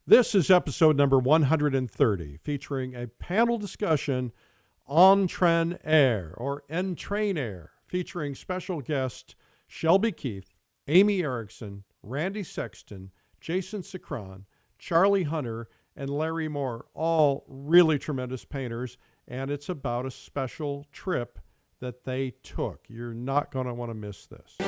This is episode number 130, featuring a panel discussion on PleinAir, or PleinAir, featuring special guests Shelby Keefe, Aimee Erickson, Randy Sexton, Jason Sacran, Charlie Hunter, and Larry Moore, all really tremendous painters, and it's about a special trip that they took. You're not going to want to miss this.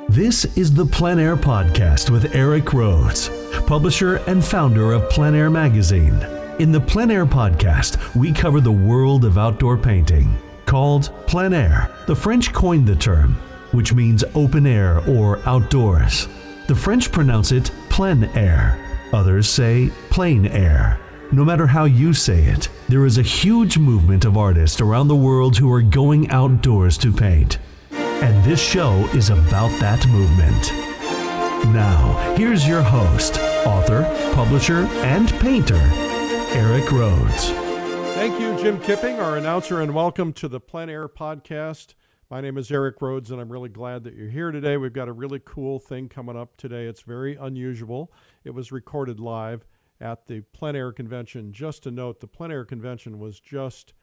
This is the PleinAir Podcast with Eric Rhoads, publisher and founder of PleinAir magazine. In the PleinAir Podcast, we cover the world of outdoor painting. Called PleinAir, the French coined the term, which means open air or outdoors. The French pronounce it plein air. Others say PleinAir. No matter how you say it, there is a huge movement of artists around the world who are going outdoors to paint. And this show is about that movement. Now, here's your host, author, publisher, and painter, Eric Rhoads. Thank you, Jim Kipping, our announcer, and welcome to the PleinAir Podcast. My name is Eric Rhoads, and I'm really glad that you're here today. We've got a really cool thing coming up today. It's very unusual. It was recorded live at the PleinAir Convention. Just to note, the PleinAir Convention was just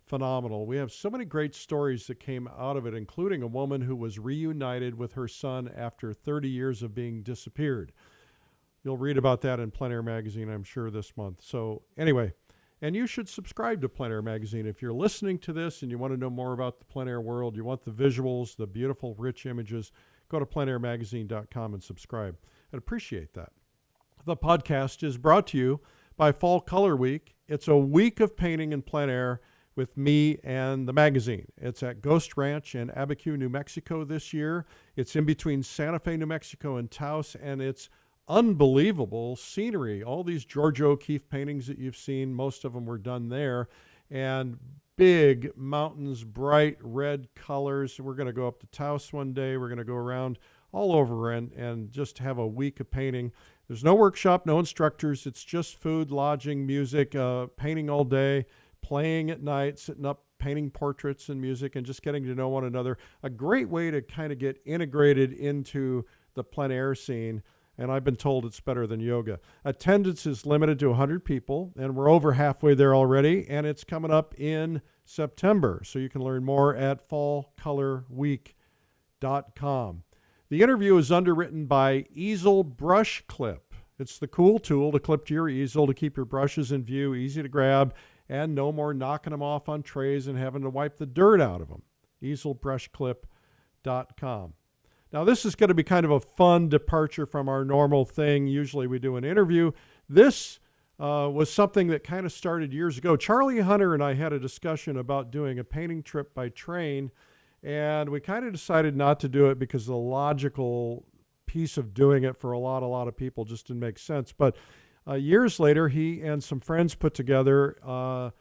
phenomenal. We have so many great stories that came out of it, including a woman who was reunited with her son after 30 years of being disappeared. You'll read about that in PleinAir magazine, I'm sure, this month. So anyway, and you should subscribe to PleinAir magazine. If you're listening to this and you want to know more about the plein air world, you want the visuals, the beautiful, rich images, go to pleinairmagazine.com and subscribe. I'd appreciate that. The podcast is brought to you by Fall Color Week. It's a week of painting in plein air with me and the magazine. It's at Ghost Ranch in Abiquiu, New Mexico this year. It's in between Santa Fe, New Mexico and Taos, and it's unbelievable scenery. All these George O'Keeffe paintings that you've seen, most of them were done there, and big mountains, bright red colors. We're going to go up to Taos one day. We're going to go around all over and just have a week of painting. There's no workshop, no instructors. It's just food, lodging, music, painting all day, playing at night, sitting up, painting portraits and music, and just getting to know one another. A great way to kind of get integrated into the plein air scene. And I've been told it's better than yoga. Attendance is limited to 100 people, and we're over halfway there already, and it's coming up in September. So you can learn more at fallcolorweek.com. The interview is underwritten by Easel Brush Clip. It's the cool tool to clip to your easel to keep your brushes in view, easy to grab, and no more knocking them off on trays and having to wipe the dirt out of them. EaselBrushClip.com. Now, this is going to be kind of a fun departure from our normal thing. Usually we do an interview. This was something that kind of started years ago. Charlie Hunter and I had a discussion about doing a painting trip by train, and we kind of decided not to do it because the logical piece of doing it for a lot of people just didn't make sense. But years later, he and some friends put together a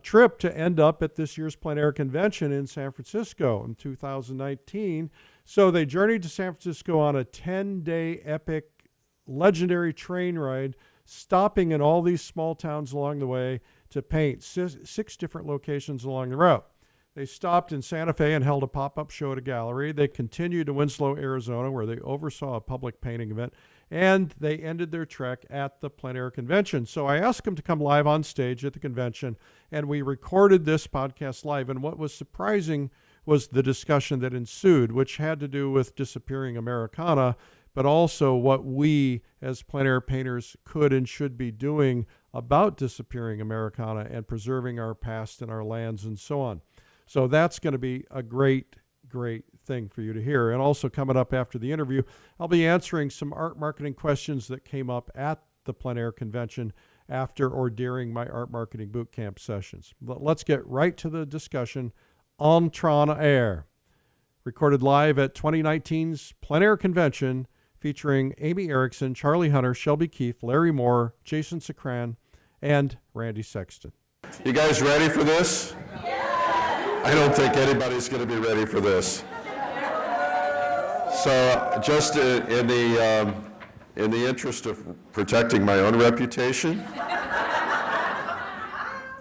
trip to end up at this year's PleinAir Convention in San Francisco in 2019. So they journeyed to San Francisco on a 10-day epic legendary train ride, stopping in all these small towns along the way to paint six different locations along the route. They stopped in Santa Fe and held a pop-up show at a gallery. They continued to Winslow, Arizona, where they oversaw a public painting event, and they ended their trek at the PleinAir Convention. So I asked them to come live on stage at the convention, and we recorded this podcast live. And what was surprising was the discussion that ensued, which had to do with disappearing Americana, but also what we as plein air painters could and should be doing about disappearing Americana and preserving our past and our lands and so on. So that's going to be a great thing for you to hear. And also coming up after the interview, I'll be answering some art marketing questions that came up at the PleinAir Convention after or during my art marketing bootcamp sessions. But let's get right to the discussion on PleinAir. Recorded live at 2019's PleinAir Convention, featuring Aimee Erickson, Charlie Hunter, Shelby Keefe, Larry Moore, Jason Sacran, and Randy Sexton. You guys ready for this? I don't think anybody's going to be ready for this. So just in the interest of protecting my own reputation,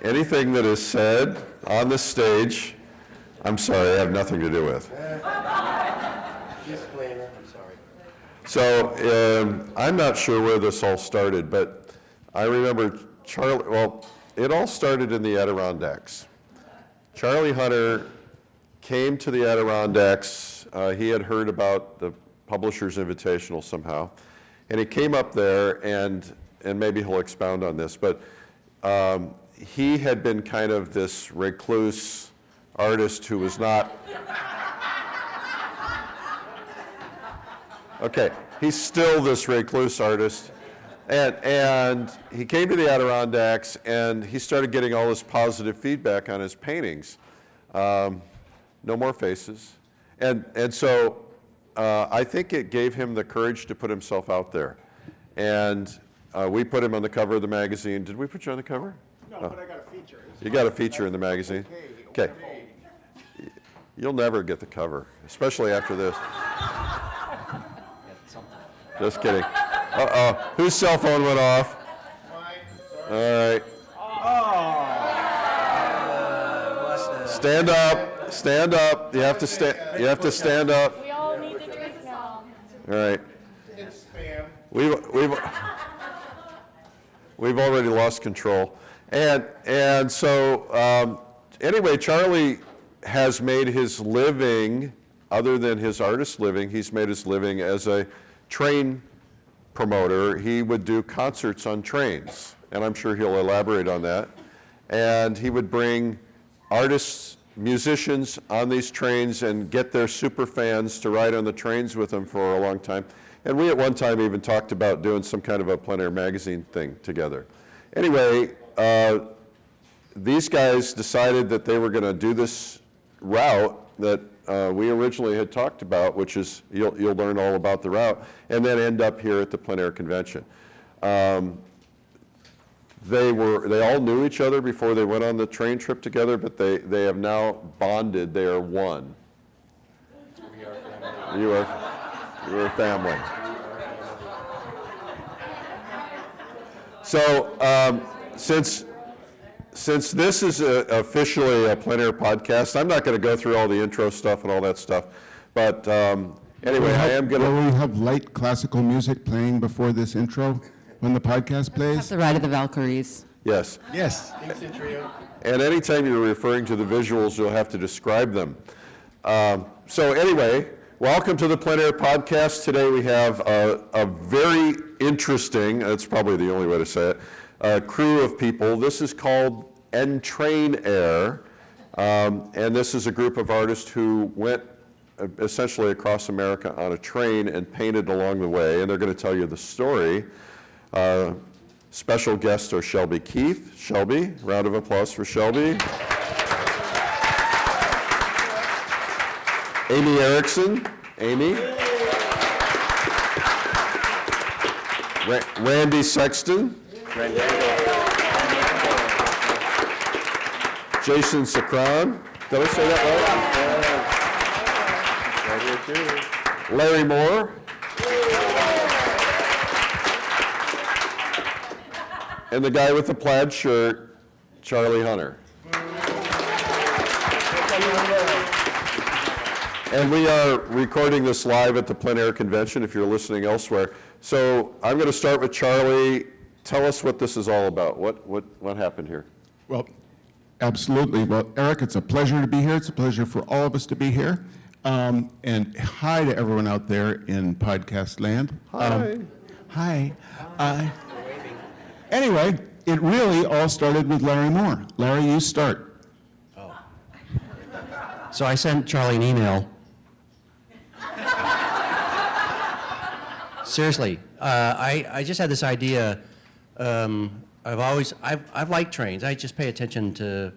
anything that is said on the stage, I'm sorry, I have nothing to do with. Disclaimer, I'm sorry. So I'm not sure where this all started, but I remember it all started in the Adirondacks. Charlie Hunter came to the Adirondacks. He had heard about the Publishers Invitational somehow, and he came up there, and maybe he'll expound on this, but he had been kind of this recluse artist who was not. Okay, he's still this recluse artist. And he came to the Adirondacks, and he started getting all this positive feedback on his paintings. No more faces. And so I think it gave him the courage to put himself out there. And we put him on the cover of the magazine. Did we put you on the cover? No, but I got a feature. You got a feature in the magazine? Okay. You'll never get the cover, especially after this. Just kidding. Uh-oh. Whose cell phone went off? All right. Stand up. Stand up. You have to stand. You have to stand up. We all need to drink now. All right. It's spam. We've already lost control. And so anyway, Charlie has made his living, other than his artist living, he's made his living as a train promoter. He would do concerts on trains, and I'm sure he'll elaborate on that. And he would bring artists, musicians on these trains and get their super fans to ride on the trains with him for a long time. And we at one time even talked about doing some kind of a PleinAir magazine thing together. Anyway, these guys decided that they were going to do this route that we originally had talked about, which is, you'll learn all about the route, and then end up here at the PleinAir convention. They all knew each other before they went on the train trip together, but they have now bonded. They are one. We are family. You are family. So since this is officially a PleinAir podcast, I'm not going to go through all the intro stuff and all that stuff. But anyway, I am going to. Will we have light classical music playing before this intro when the podcast Have plays? the Ride of the Valkyries. Yes. Yes. Dixie Trio. And anytime you're referring to the visuals, you'll have to describe them. So anyway, welcome to the PleinAir podcast. Today we have a very interesting, that's probably the only way to say it, crew of people. This is called PleinAir, and this is a group of artists who went essentially across America on a train and painted along the way, and they're going to tell you the story. Special guests are Shelby Keefe. Shelby, round of applause for Shelby. Aimee Erickson. Aimee. Randy Sexton. Jason Sacran. Did I say that right? Larry Moore. And the guy with the plaid shirt, Charlie Hunter. And we are recording this live at the PleinAir convention if you're listening elsewhere. So I'm going to start with Charlie. Tell us what this is all about. What happened here? Well, absolutely. Well, Eric, it's a pleasure to be here. It's a pleasure for all of us to be here. And hi to everyone out there in podcast land. Hi. Hi. Anyway, it really all started with Larry Moore. Larry, you start. So I sent Charlie an email. Seriously, I just had this idea. I've liked trains. I just pay attention to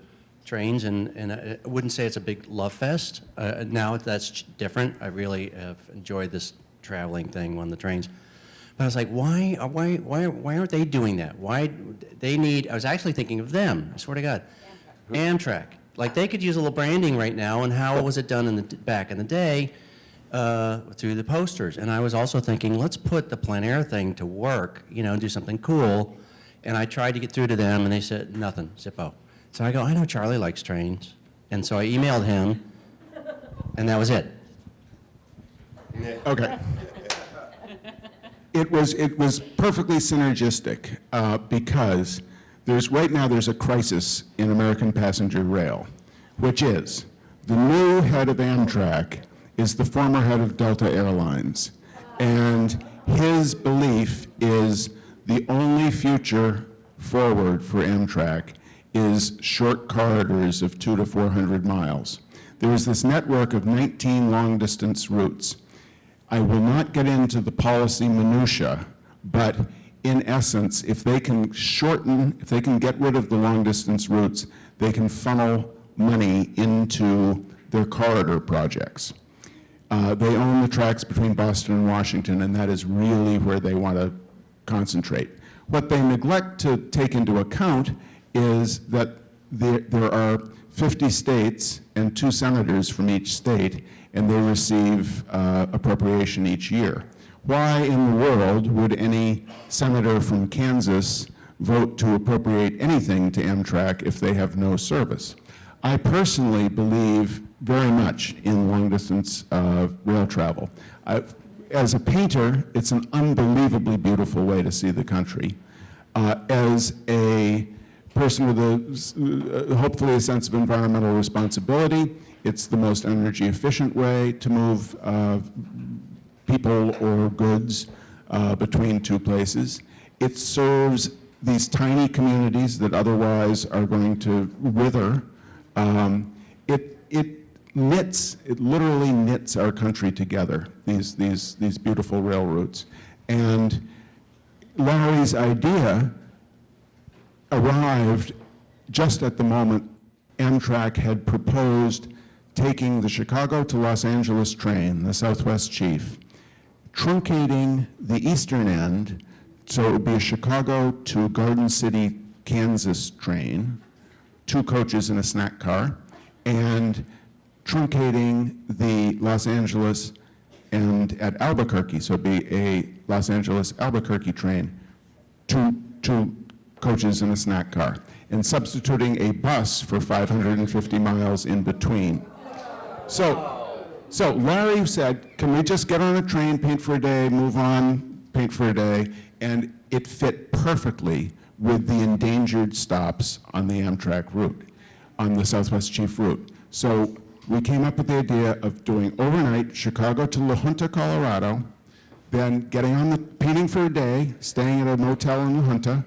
trains, and I wouldn't say it's a big love fest. Now that's different. I really have enjoyed this traveling thing on the trains. But I was like, why aren't they doing that? Why they need? I was actually thinking of them. I swear to God, Amtrak. Like they could use a little branding right now. And how was it done in the back in the day through the posters? And I was also thinking, let's put the PleinAir thing to work. Do something cool. And I tried to get through to them, and they said nothing. Zippo. So I go, I know Charlie likes trains. And so I emailed him, and that was it. Okay. It was perfectly synergistic because right now there's a crisis in American passenger rail, which is the new head of Amtrak is the former head of Delta Airlines, and his belief is the only future forward for Amtrak is short corridors of 200 to 400 miles. There is this network of 19 long-distance routes. I will not get into the policy minutia, but in essence, if they can get rid of the long-distance routes, they can funnel money into their corridor projects. They own the tracks between Boston and Washington, and that is really where they want to concentrate. What they neglect to take into account is that there are 50 states and 2 senators from each state, and they receive appropriation each year. Why in the world would any senator from Kansas vote to appropriate anything to Amtrak if they have no service? I personally believe very much in long-distance rail travel. As a painter, it's an unbelievably beautiful way to see the country. As a person with hopefully a sense of environmental responsibility, it's the most energy efficient way to move people or goods between 2 places. It serves these tiny communities that otherwise are going to wither. It literally knits our country together, these beautiful rail routes. And Larry's idea arrived just at the moment Amtrak had proposed taking the Chicago to Los Angeles train, the Southwest Chief, truncating the eastern end, so it would be a Chicago to Garden City, Kansas train, 2 coaches and a snack car, and truncating the Los Angeles and at Albuquerque, so it'd be a Los Angeles-Albuquerque train, 2 coaches and a snack car, and substituting a bus for 550 miles in between. So Larry said, can we just get on a train, paint for a day, move on, paint for a day, and it fit perfectly with the endangered stops on the Amtrak route, on the Southwest Chief route. So we came up with the idea of doing overnight Chicago to La Junta, Colorado, then painting for a day, staying at a motel in La Junta,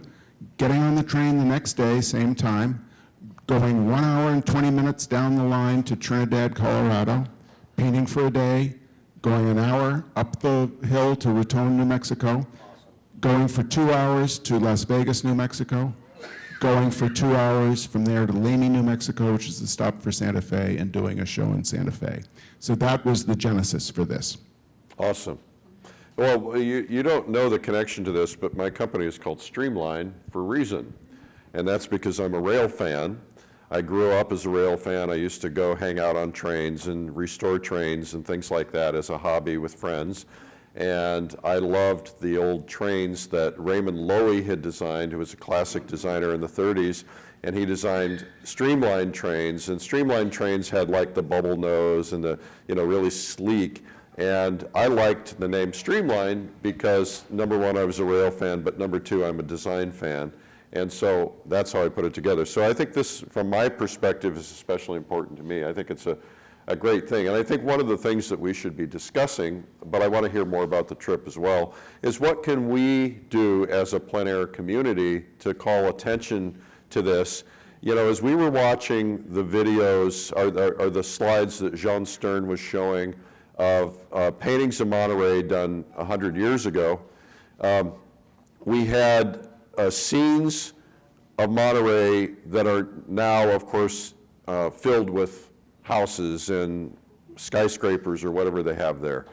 getting on the train the next day, same time, going 1 hour and 20 minutes down the line to Trinidad, Colorado, painting for a day, going an hour up the hill to Raton, New Mexico, going for 2 hours to Las Vegas, New Mexico, going for 2 hours from there to Lamy, New Mexico, which is the stop for Santa Fe, and doing a show in Santa Fe. So that was the genesis for this. Awesome. Well, you don't know the connection to this, but my company is called Streamline for a reason. And that's because I'm a rail fan. I grew up as a rail fan. I used to go hang out on trains and restore trains and things like that as a hobby with friends. And I loved the old trains that Raymond Loewy had designed, who was a classic designer in the 30s. And he designed streamlined trains. And streamlined trains had like the bubble nose and the, really sleek. And I liked the name Streamline because, number 1, I was a rail fan, but number 2, I'm a design fan. And so that's how I put it together. So I think this, from my perspective, is especially important to me. I think it's a great thing. And I think one of the things that we should be discussing, but I want to hear more about the trip as well, is what can we do as a plein air community to call attention to this? As we were watching the videos, or the slides that Jean Stern was showing, of paintings of Monterey done 100 years ago, we had scenes of Monterey that are now, of course, filled with houses and skyscrapers or whatever they have there.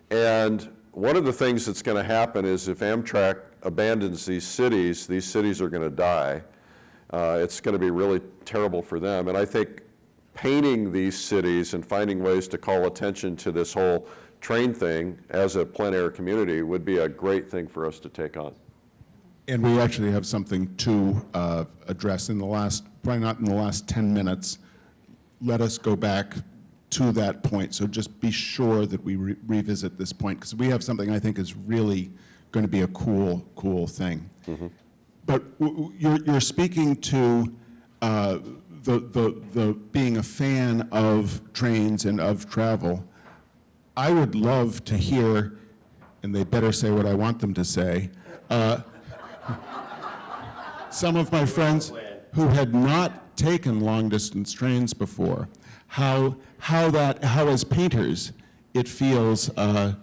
And one of the things that's going to happen is if Amtrak abandons these cities are going to die. It's going to be really terrible for them. And I think painting these cities and finding ways to call attention to this whole train thing as a plein air community would be a great thing for us to take on. And we actually have something to address in the last probably not in the last 10 minutes, let us go back to that point. So just be sure that we revisit this point, because we have something I think is really going to be a cool thing. But you're speaking to the being a fan of trains and of travel. I would love to hear, and they better say what I want them to say, some of my friends who had not taken long-distance trains before, how as painters it feels to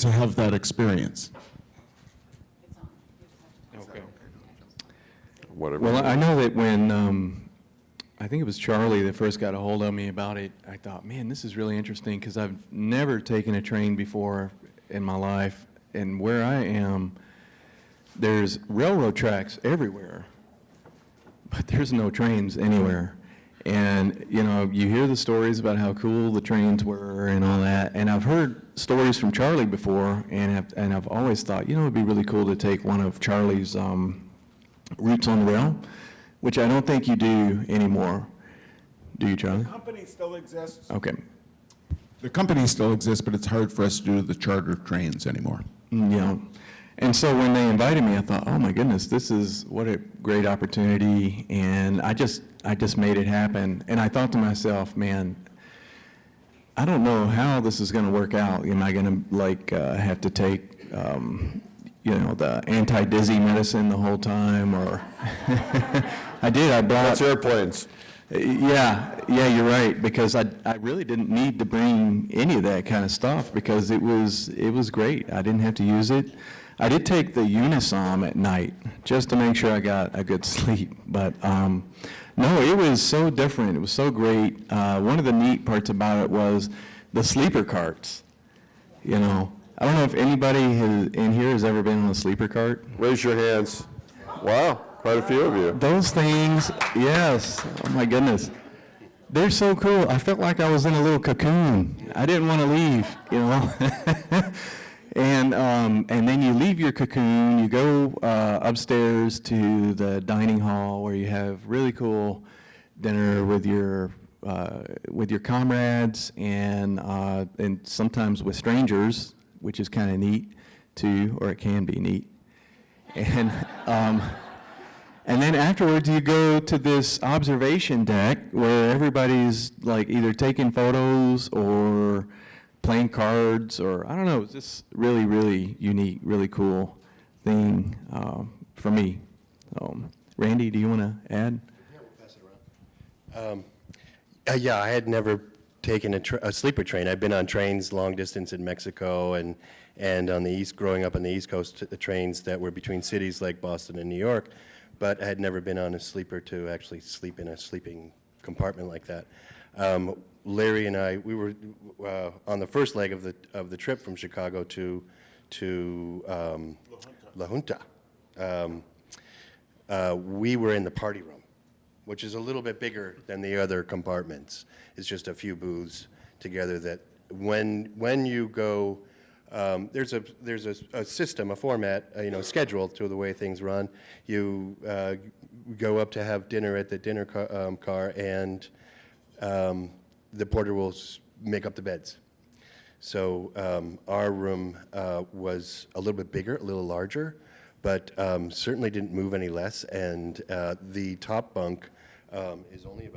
have that experience. Okay. Whatever. Well, I know that when I think it was Charlie that first got a hold of me about it, I thought, man, this is really interesting because I've never taken a train before in my life, and where I am, there's railroad tracks everywhere, but there's no trains anywhere. And, you know, you hear the stories about how cool the trains were and all that, and I've heard stories from Charlie before, and I've always thought, you know, it'd be really cool to take one of Charlie's routes on the rail, which I don't think you do anymore. Do you, Charlie? The company still exists. Okay. The company still exists, but it's hard for us to do the charter trains anymore. Yeah. And so when they invited me, I thought, oh my goodness, this is what a great opportunity. And I just made it happen. And I thought to myself, man, I don't know how this is going to work out. Am I going to have to take, you know, the anti-dizzy medicine the whole time, or I did. I brought. That's airplanes. Yeah, you're right, because I really didn't need to bring any of that kind of stuff because it was great. I didn't have to use it. I did take the Unisom at night just to make sure I got a good sleep, but no, it was so different. It was so great. One of the neat parts about it was the sleeper carts. You know, I don't know if anybody in here has ever been on a sleeper cart. Raise your hands. Wow, quite a few of you. Those things, yes. Oh my goodness. They're so cool. I felt like I was in a little cocoon. I didn't want to leave, you know. And then you leave your cocoon, you go upstairs to the dining hall where you have really cool dinner with your comrades and sometimes with strangers, which is kind of neat too, or it can be neat. And then afterwards, you go to this observation deck where everybody's like either taking photos or playing cards, or I don't know. It's just really, really unique, really cool thing for me. Randy, do you want to add? Yeah, we'll pass it around. Yeah, I had never taken a sleeper train. I've been on trains long distance in Mexico and on the east, growing up on the East Coast, the trains that were between cities like Boston and New York. But I had never been on a sleeper to actually sleep in a sleeping compartment like that. Larry and I, we were on the first leg of the trip from Chicago to La Junta. We were in the party room, which is a little bit bigger than the other compartments. It's just a few booths together that when you go, there's a system, a format, schedule to the way things run. You go up to have dinner at the dinner car, and the porter will make up the beds. So our room was a little bit bigger, a little larger, but certainly didn't move any less. And the top bunk is only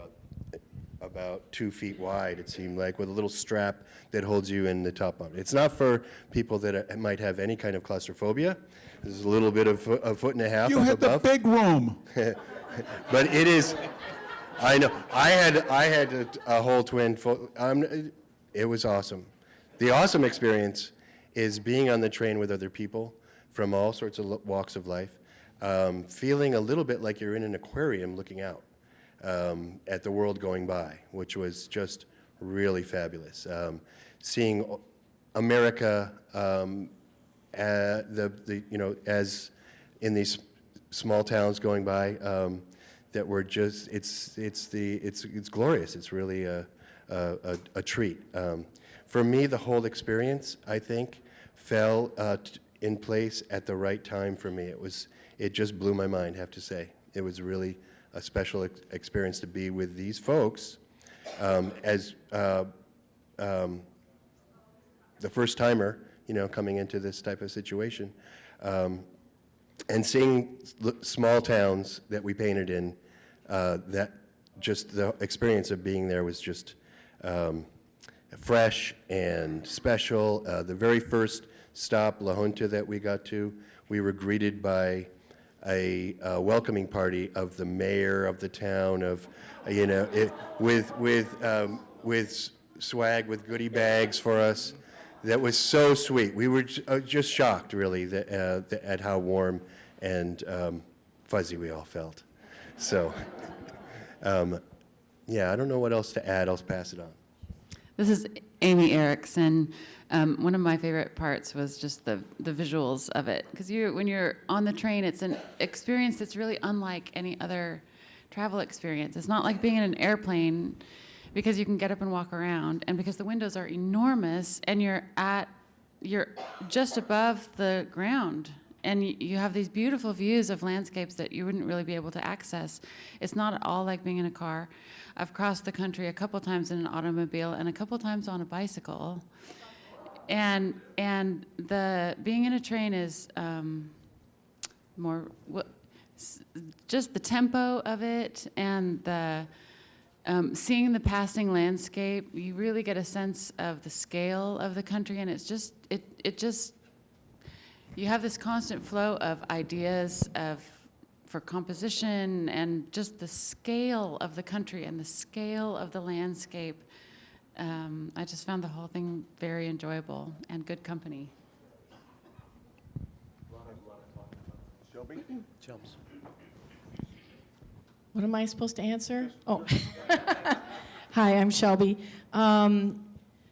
about 2 feet wide, it seemed like, with a little strap that holds you in the top bunk. It's not for people that might have any kind of claustrophobia. There's a little bit of a foot and a half You up hit above. the big room. But it is, I know, I had a whole twin, it was awesome. The awesome experience is being on the train with other people from all sorts of walks of life, feeling a little bit like you're in an aquarium looking out at the world going by, which was just really fabulous. Seeing America, as in these small towns going by, that were just, it's glorious. It's really a treat. For me, the whole experience, I think, fell in place at the right time for me. It just blew my mind, I have to say. It was really a special experience to be with these folks as the first timer, coming into this type of situation. And seeing small towns that we painted in, that just the experience of being there was just fresh and special. The very first stop, La Junta, that we got to, we were greeted by a welcoming party of the mayor of the town, with swag, with goodie bags for us. That was so sweet. We were just shocked, really, at how warm and fuzzy we all felt. So, yeah, I don't know what else to add. I'll pass it on. This is Aimee Erickson. One of my favorite parts was just the visuals of it, because when you're on the train, it's an experience that's really unlike any other travel experience. It's not like being in an airplane, because you can get up and walk around, and because the windows are enormous, and you're just above the ground, and you have these beautiful views of landscapes that you wouldn't really be able to access. It's not at all like being in a car. I've crossed the country a couple times in an automobile and a couple times on a bicycle, and the being in a train is just the tempo of it, and the seeing the passing landscape. You really get a sense of the scale of the country, and it's just you have this constant flow of ideas for composition, and just the scale of the country and the scale of the landscape. I just found the whole thing very enjoyable and good company. Shelby? What am I supposed to answer? Oh, hi, I'm Shelby.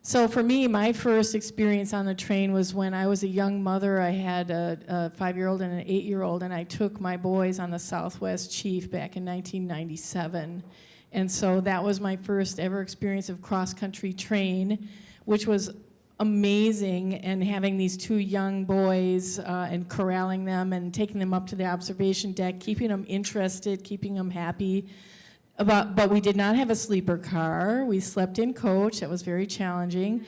So for me, my first experience on the train was when I was a young mother. I had a 5-year-old and an 8-year-old, and I took my boys on the Southwest Chief back in 1997. And so that was my first ever experience of cross-country train, which was amazing, and having these 2 young boys and corralling them and taking them up to the observation deck, keeping them interested, keeping them happy. But we did not have a sleeper car. We slept in coach. That was very challenging.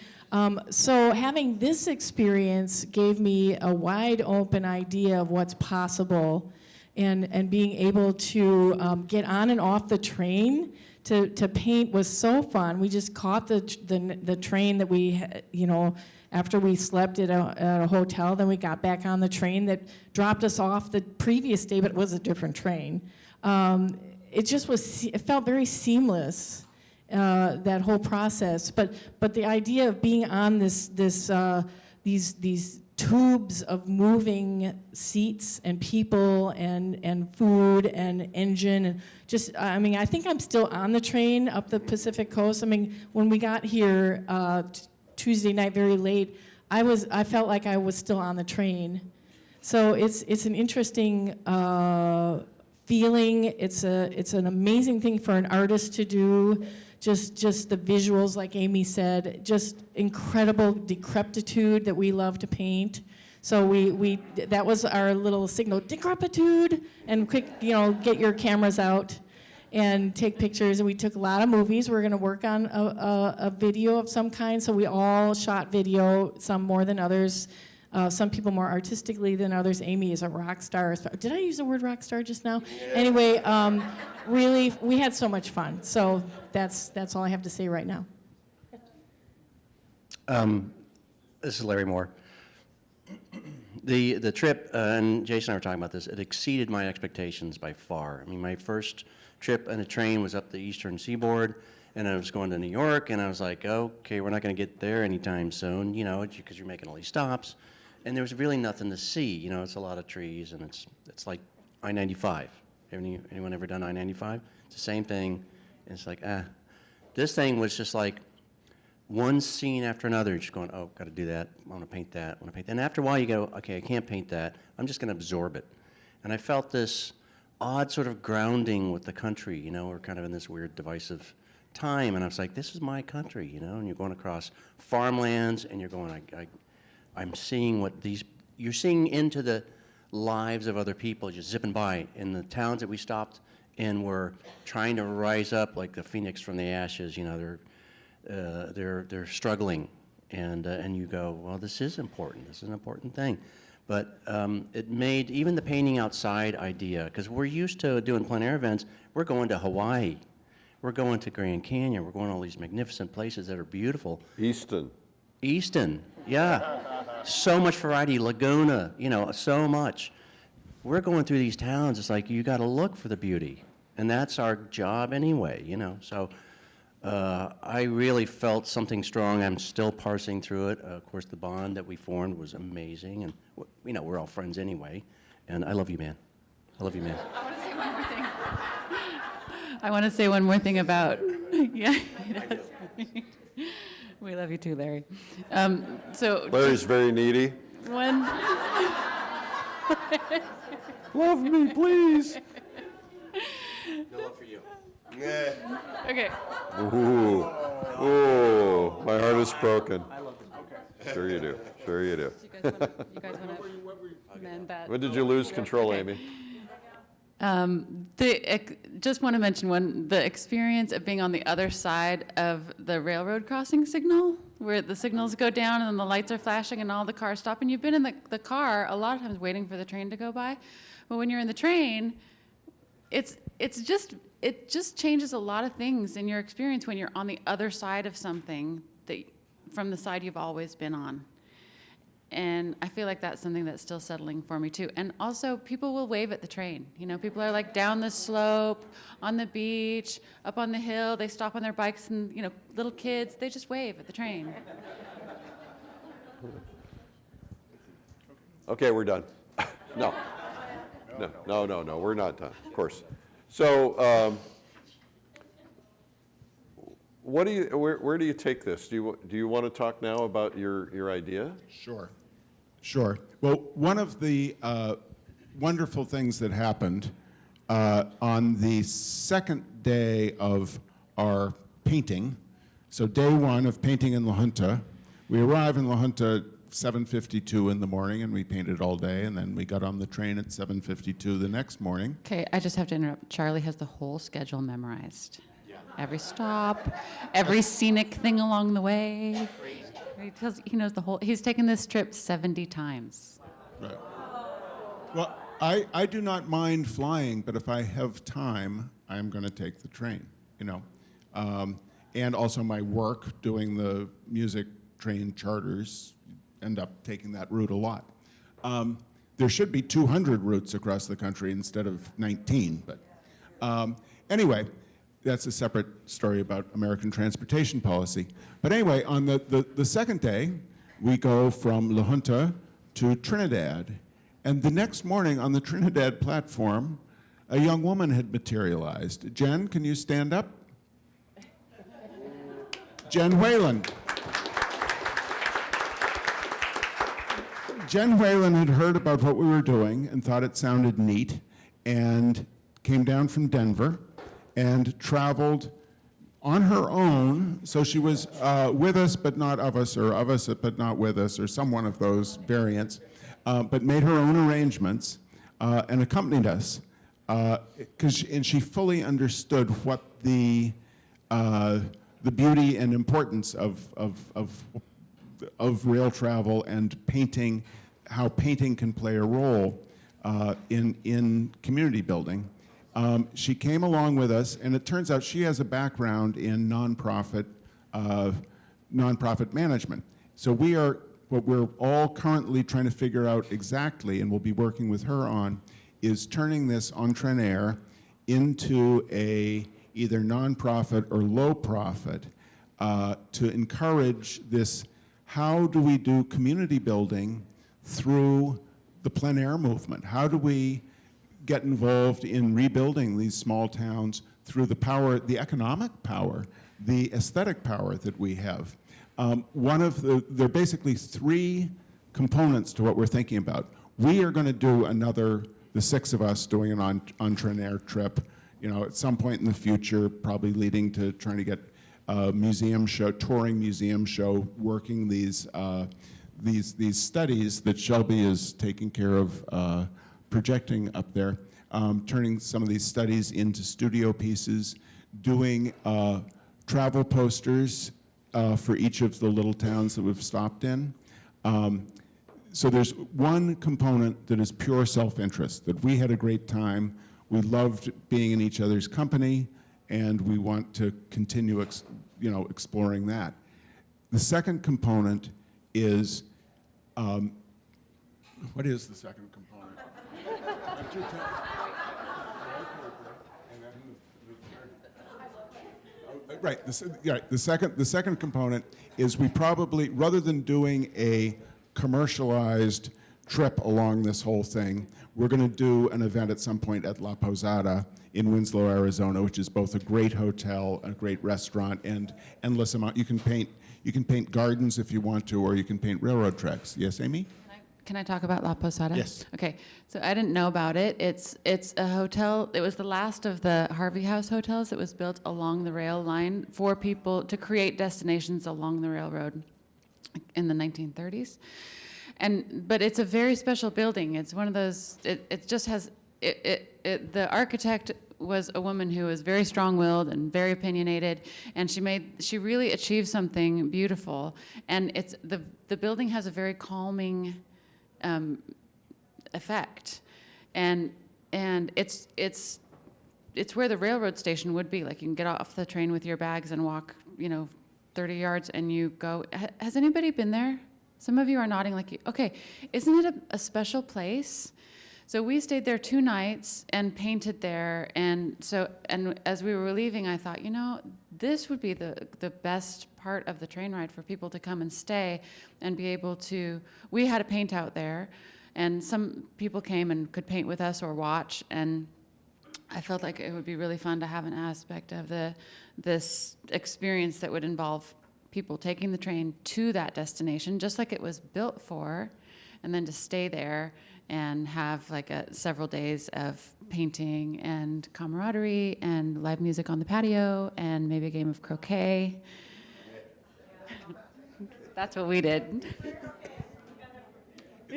So having this experience gave me a wide open idea of what's possible, and being able to get on and off the train to paint was so fun. We just caught the train that we, after we slept at a hotel, then we got back on the train that dropped us off the previous day, but it was a different train. It just it felt very seamless, that whole process. But the idea of being on these tubes of moving seats and people and food and engine, and just, I think I'm still on the train up the Pacific Coast. When we got here Tuesday night very late, I felt like I was still on the train. So it's an interesting feeling. It's an amazing thing for an artist to do. Just the visuals, like Aimee said, just incredible decrepitude that we love to paint. So that was our little signal, decrepitude, and quick, get your cameras out and take pictures. And we took a lot of movies. We're going to work on a video of some kind. So we all shot video, some more than others. Some people more artistically than others. Aimee is a rock star. Did I use the word rock star just now? Yeah. Anyway, really, we had so much fun. So that's all I have to say right now. This is Larry Moore. The trip, and Jason and I were talking about this, it exceeded my expectations by far. My first trip on a train was up the Eastern Seaboard, and I was going to New York, and I was like, okay, we're not going to get there anytime soon, because you're making all these stops. And there was really nothing to see. It's a lot of trees, and it's like I-95. Anyone ever done I-95? It's the same thing. And it's like, This thing was just like one scene after another. You're just going, oh, got to do that. I want to paint that. I want to paint that. And after a while, you go, okay, I can't paint that. I'm just going to absorb it. And I felt this odd sort of grounding with the country. We're kind of in this weird divisive time. And I was like, this is my country, And you're going across farmlands, and you're going, I'm seeing you're seeing into the lives of other people just zipping by. In the towns that we stopped and we're trying to rise up like the phoenix from the ashes. You know, they're struggling, and you go, well, this is important. This is an important thing. But it made even the painting outside idea, because we're used to doing plein air events. We're going to Hawaii. We're going to Grand Canyon. We're going to all these magnificent places that are beautiful. Easton. Easton, yeah. So much variety. Laguna, you know, so much. We're going through these towns. It's like you got to look for the beauty. And that's our job anyway, you know. So I really felt something strong. I'm still parsing through it. Of course, the bond that we formed was amazing. And, you know, we're all friends anyway. And I love you, man. I love you, man. I want to say one more thing about, yeah, he does. We love you too, Larry. So Larry's very needy. one, Love me, please. No love for you. okay. Ooh, ooh, my heart is broken. Sure you do. Sure you do. You guys want to amend that? When did you lose control, Amy? Just want to mention the experience of being on the other side of the railroad crossing signal, where the signals go down and then the lights are flashing and all the cars stop. And you've been in the car a lot of times waiting for the train to go by. But when you're in the train, it just changes a lot of things in your experience when you're on the other side of something from the side you've always been on. And I feel like that's something that's still settling for me too. And also, people will wave at the train. You know, people are like down the slope, on the beach, up on the hill. They stop on their bikes, and you know, little kids, they just wave at the train. Okay, we're done. No, we're not done, of course. So, where do you take this? Do you want to talk now about your idea? Sure. Well, one of the wonderful things that happened on the second day of our painting, so day one of painting in La Junta, we arrive in La Junta 7:52 in the morning, and we painted all day, and then we got on the train at 7:52 the next morning. Okay, I just have to interrupt. Charlie has the whole schedule memorized. Every stop, every scenic thing along the way. He knows the whole. He's taken this trip 70 times. Right. Well, I do not mind flying, but if I have time, I'm going to take the train, you know. And also my work doing the music train charters, end up taking that route a lot. There should be 200 routes across the country instead of 19, but anyway, that's a separate story about American transportation policy. But anyway, on the second day, we go from La Junta to Trinidad. And the next morning on the Trinidad platform, a young woman had materialized. Jen, can you stand up? Jen Whalen. Jen Whalen had heard about what we were doing and thought it sounded neat and came down from Denver and traveled on her own. So she was with us but not of us, or of us but not with us, or some one of those variants, but made her own arrangements and accompanied us. And she fully understood what the beauty and importance of rail travel and painting, how painting can play a role in community building. She came along with us, and it turns out she has a background in nonprofit management. So what we're all currently trying to figure out exactly, and we'll be working with her on, is turning this on PleinAir into a either nonprofit or low profit to encourage this. How do we do community building through the PleinAir movement? How do we get involved in rebuilding these small towns through the power, the economic power, the aesthetic power that we have? There are basically three components to what we're thinking about. We are going to do the six of us doing an on PleinAir trip, you know, at some point in the future, probably leading to trying to get a museum show, touring museum show, working these studies that Shelby is taking care of projecting up there. turning some of these studies into studio pieces, doing travel posters for each of the little towns that we've stopped in. So there's one component that is pure self-interest, that we had a great time, we loved being in each other's company, and we want to continue exploring that. The second component is, what is the second component? Right, the second component is we probably, rather than doing a commercialized trip along this whole thing, we're going to do an event at some point at La Posada in Winslow, Arizona, which is both a great hotel, a great restaurant, and endless amount. You can paint gardens if you want to, or you can paint railroad tracks. Yes, Amy? Can I talk about La Posada? Yes. Okay, so I didn't know about it. It's a hotel. It was the last of the Harvey House hotels that was built along the rail line for people to create destinations along the railroad in the 1930s. But it's a very special building. It's one of those, it just has, the architect was a woman who was very strong-willed and very opinionated, and she really achieved something beautiful. And the building has a very calming effect, and it's where the railroad station would be. Like, you can get off the train with your bags and walk 30 yards and you go. Has anybody been there? Some of you are nodding like, okay, isn't it a special place? So we stayed there 2 nights and painted there, and as we were leaving, I thought, this would be the best part of the train ride for people to come and stay and be able to. We had a paint out there, and some people came and could paint with us or watch, and I felt like it would be really fun to have an aspect of this experience that would involve people taking the train to that destination, just like it was built for, and then to stay there and have like several days of painting and camaraderie and live music on the patio and maybe a game of croquet. That's what we did.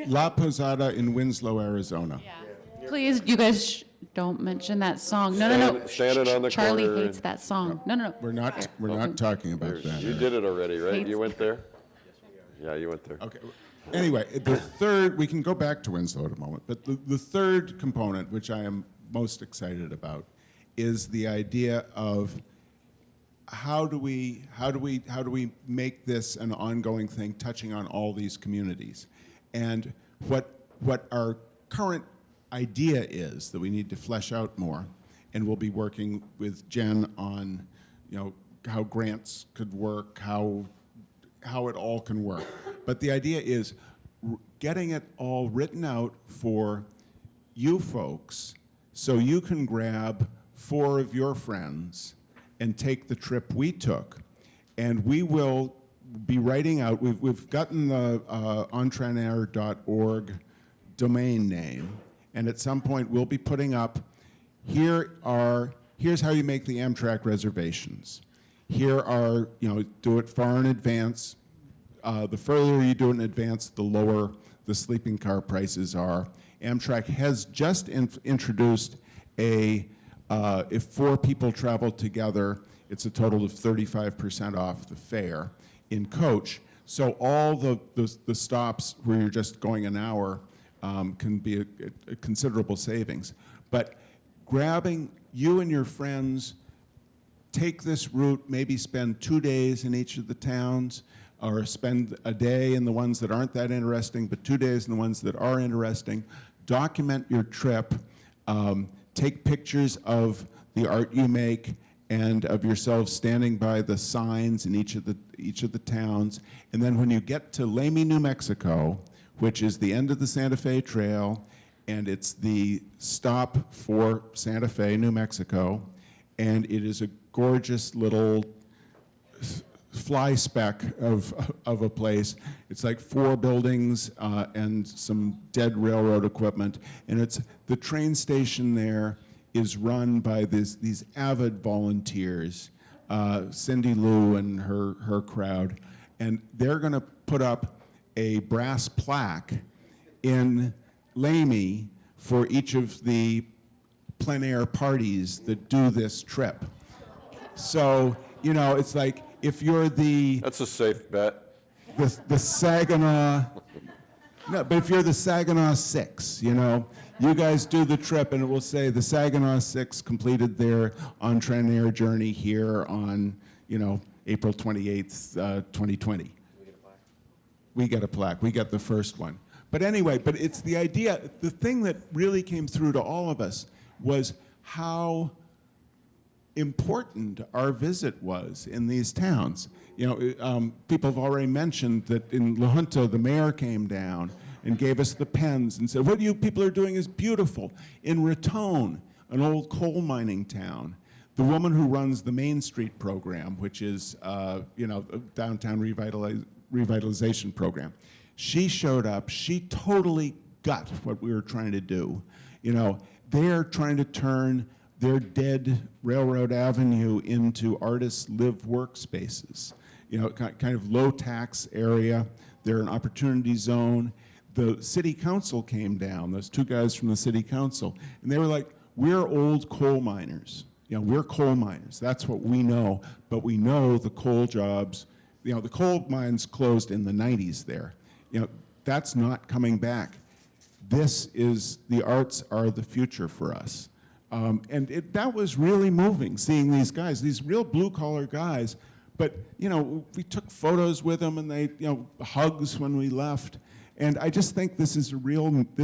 La Posada in Winslow, Arizona. Yeah. Please, you guys don't mention that song. No. Standing on the Charlie corner hates that song. No. We're not talking about that. You did it already, right? Hates- You went there? Yeah, you went there. Okay. Anyway, the third, we can go back to Winslow in a moment, but the third component, which I am most excited about, is the idea of how do we make this an ongoing thing, touching on all these communities, and what our current idea is that we need to flesh out more, and we'll be working with Jen on, how grants could work, how it all can work. But the idea is getting it all written out for you folks so you can grab 4 of your friends and take the trip we took. And we will be writing out, we've gotten the entrainair.org domain name, and at some point we'll be putting up, here's how you make the Amtrak reservations. Here are, do it far in advance. The further you do it in advance, the lower the sleeping car prices are. Amtrak has just introduced if 4 people travel together, it's a total of 35% off the fare in coach. So all the stops where you're just going an hour can be a considerable savings. But grabbing you and your friends, take this route, maybe spend 2 days in each of the towns, or spend a day in the ones that aren't that interesting, but 2 days in the ones that are interesting. Document your trip. Take pictures of the art you make and of yourselves standing by the signs in each of the towns. And then when you get to Aimee, New Mexico, which is the end of the Santa Fe Trail, and it's the stop for Santa Fe, New Mexico, and it is a gorgeous little fly speck of a place. It's like 4 buildings and some dead railroad equipment, and the train station there is run by these avid volunteers, Cindy Lou and her crowd, and they're going to put up a brass plaque in Aimee for each of the plein air parties that do this trip. So, you know, it's like if you're That's a safe bet. the Saginaw, no, but if you're the Saginaw Six, you know, you guys do the trip and it will say the Saginaw Six completed their on PleinAir journey here on, you know, April 28th, 2020. We got a plaque. We got the first one. But anyway, but it's the idea, the thing that really came through to all of us was how important our visit was in these towns. You know, people have already mentioned that in La Junta, the mayor came down and gave us the pens and said, what you people are doing is beautiful. In Raton, an old coal mining town, the woman who runs the Main Street program, which is, you know, a downtown revitalization program, she showed up, she totally got what we were trying to do. You know, they're trying to turn their dead Railroad Avenue into artists' live workspaces. You know, kind of low tax area. They're an opportunity zone. The city council came down, those two guys from the city council, and they were like, we're old coal miners. You know, we're coal miners. That's what we know, but we know the coal jobs. You know, the coal mines closed in the 90s there. You know, that's not coming back. This is, the arts are the future for us. And that was really moving, seeing these guys, these real blue-collar guys. But, you know, we took photos with them and they, you know, hugs when we left. And I just think this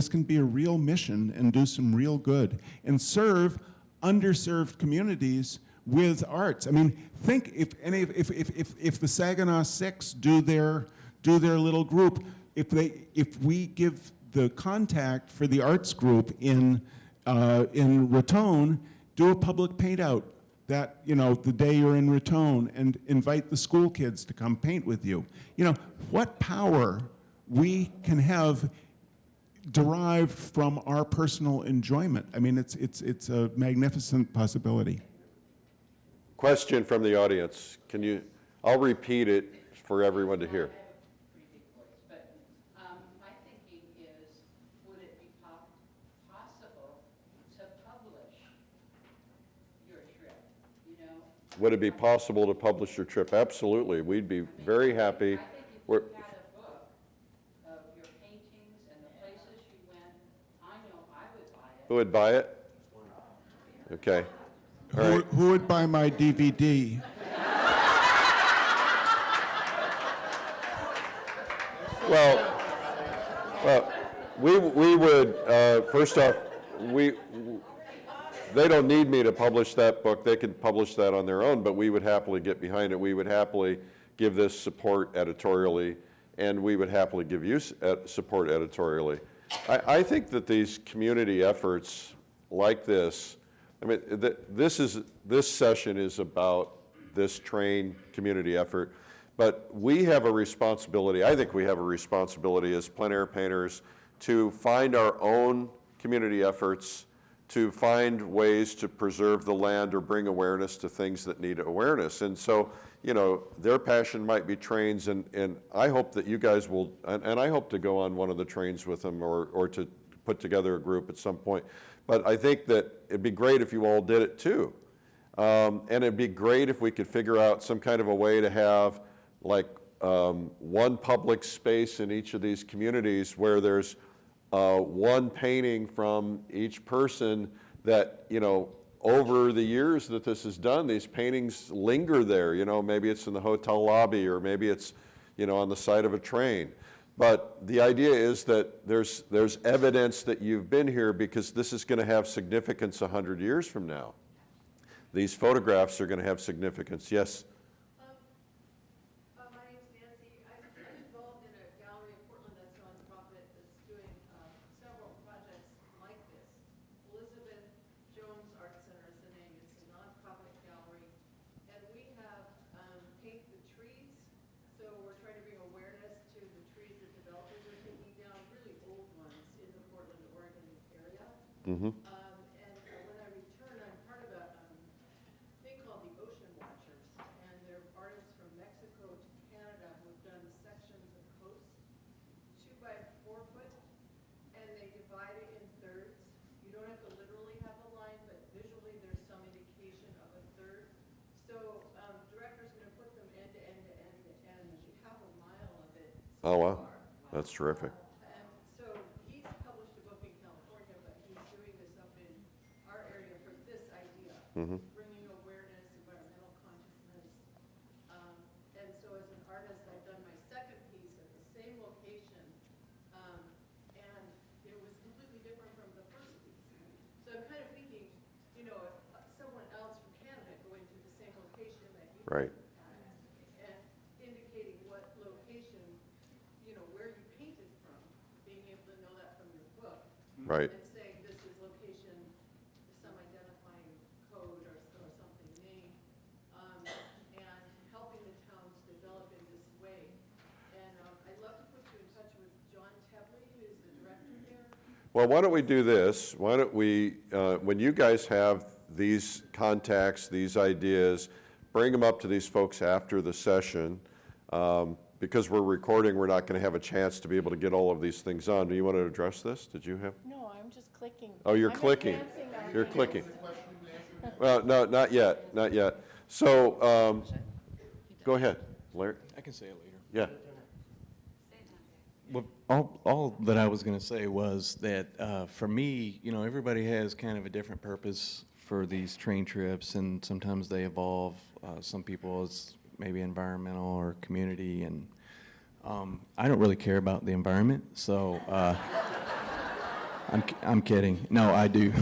can be a real mission and do some real good and serve underserved communities with arts. I mean, think if the Saginaw Six do their little group, if we give the contact for the arts group in Raton, do a public paint out that, you know, the day you're in Raton and invite the school kids to come paint with you. You know, what power we can have derived from our personal enjoyment. I mean, it's a magnificent possibility. Question from the audience. I'll repeat it for everyone to hear. My thinking is, would it be possible to publish your trip, you know? Would it be possible to publish your trip? Absolutely. We'd be very happy. I think if you had a book of your paintings and the places you went, I know I would buy it. Who would buy it? Okay. All right. Who would buy my DVD? Well, we would, first off, they don't need me to publish that book. They can publish that on their own, but we would happily get behind it. We would happily give this support editorially, and we would happily give you support editorially. I think that these community efforts like this, I mean, this session is about this train community effort, but we have a responsibility, I think we have a responsibility as plein air painters to find our own community efforts, to find ways to preserve the land or bring awareness to things that need awareness. And so, you know, their passion might be trains, and I hope that you guys will, and I hope to go on one of the trains with them or to put together a group at some point. But I think that it'd be great if you all did it too. And it'd be great if we could figure out some kind of a way to have like one public space in each of these communities where there's one painting from each person that, you know, over the years that this is done, these paintings linger there. You know, maybe it's in the hotel lobby or maybe it's, you know, on the side of a train. But the idea is that there's evidence that you've been here because this is going to have significance 100 years from now. These photographs are going to have significance. Yes? My name's Nancy. I'm involved in a gallery in Portland that's a nonprofit that's doing several projects like this. Elizabeth Jones Art Center is the name. It's a nonprofit gallery. And we have Paint the Trees. So we're trying to bring awareness to the trees that developers are taking down, really old ones in the Portland, Oregon area. Mm-hmm. And when I return, I'm part of a thing called the Ocean Watchers, and they're artists from Mexico to Canada who've done sections of coast, 2 by 4 foot, and they divide it in thirds. You don't have to literally have a line, but Oh, wow. That's terrific. So he's published a book in California, but he's doing this up in our area for this idea, bringing awareness, environmental consciousness. And so as an artist, I've done my second piece at the same location, and it was completely different from the first piece. So I'm kind of thinking, you know, someone else from Canada going to the same location that you Right. and indicating what location, you know, where you painted from, being able to know that from your book. Right. And saying this is location, some identifying code or something name, and helping the towns develop in this way. And I'd love to put you in touch with John Tebley, who's the director there. Well, why don't we do this? Why don't we, when you guys have these contacts, these ideas, bring them up to these folks after the session. Because we're recording, we're not going to have a chance to be able to get all of these things on. Do you want to address this? Did you have? No, I'm just clicking. Oh, you're I'm clicking. advancing our You're hands. clicking. Well, no, not yet, not yet. So, go ahead, Larry. I can say it later. Yeah. Well, all that I was going to say was that for me, you know, everybody has kind of a different purpose for these train trips, and sometimes they evolve. Some people it's maybe environmental or community, and I don't really care about the environment, so I'm kidding. No, I do.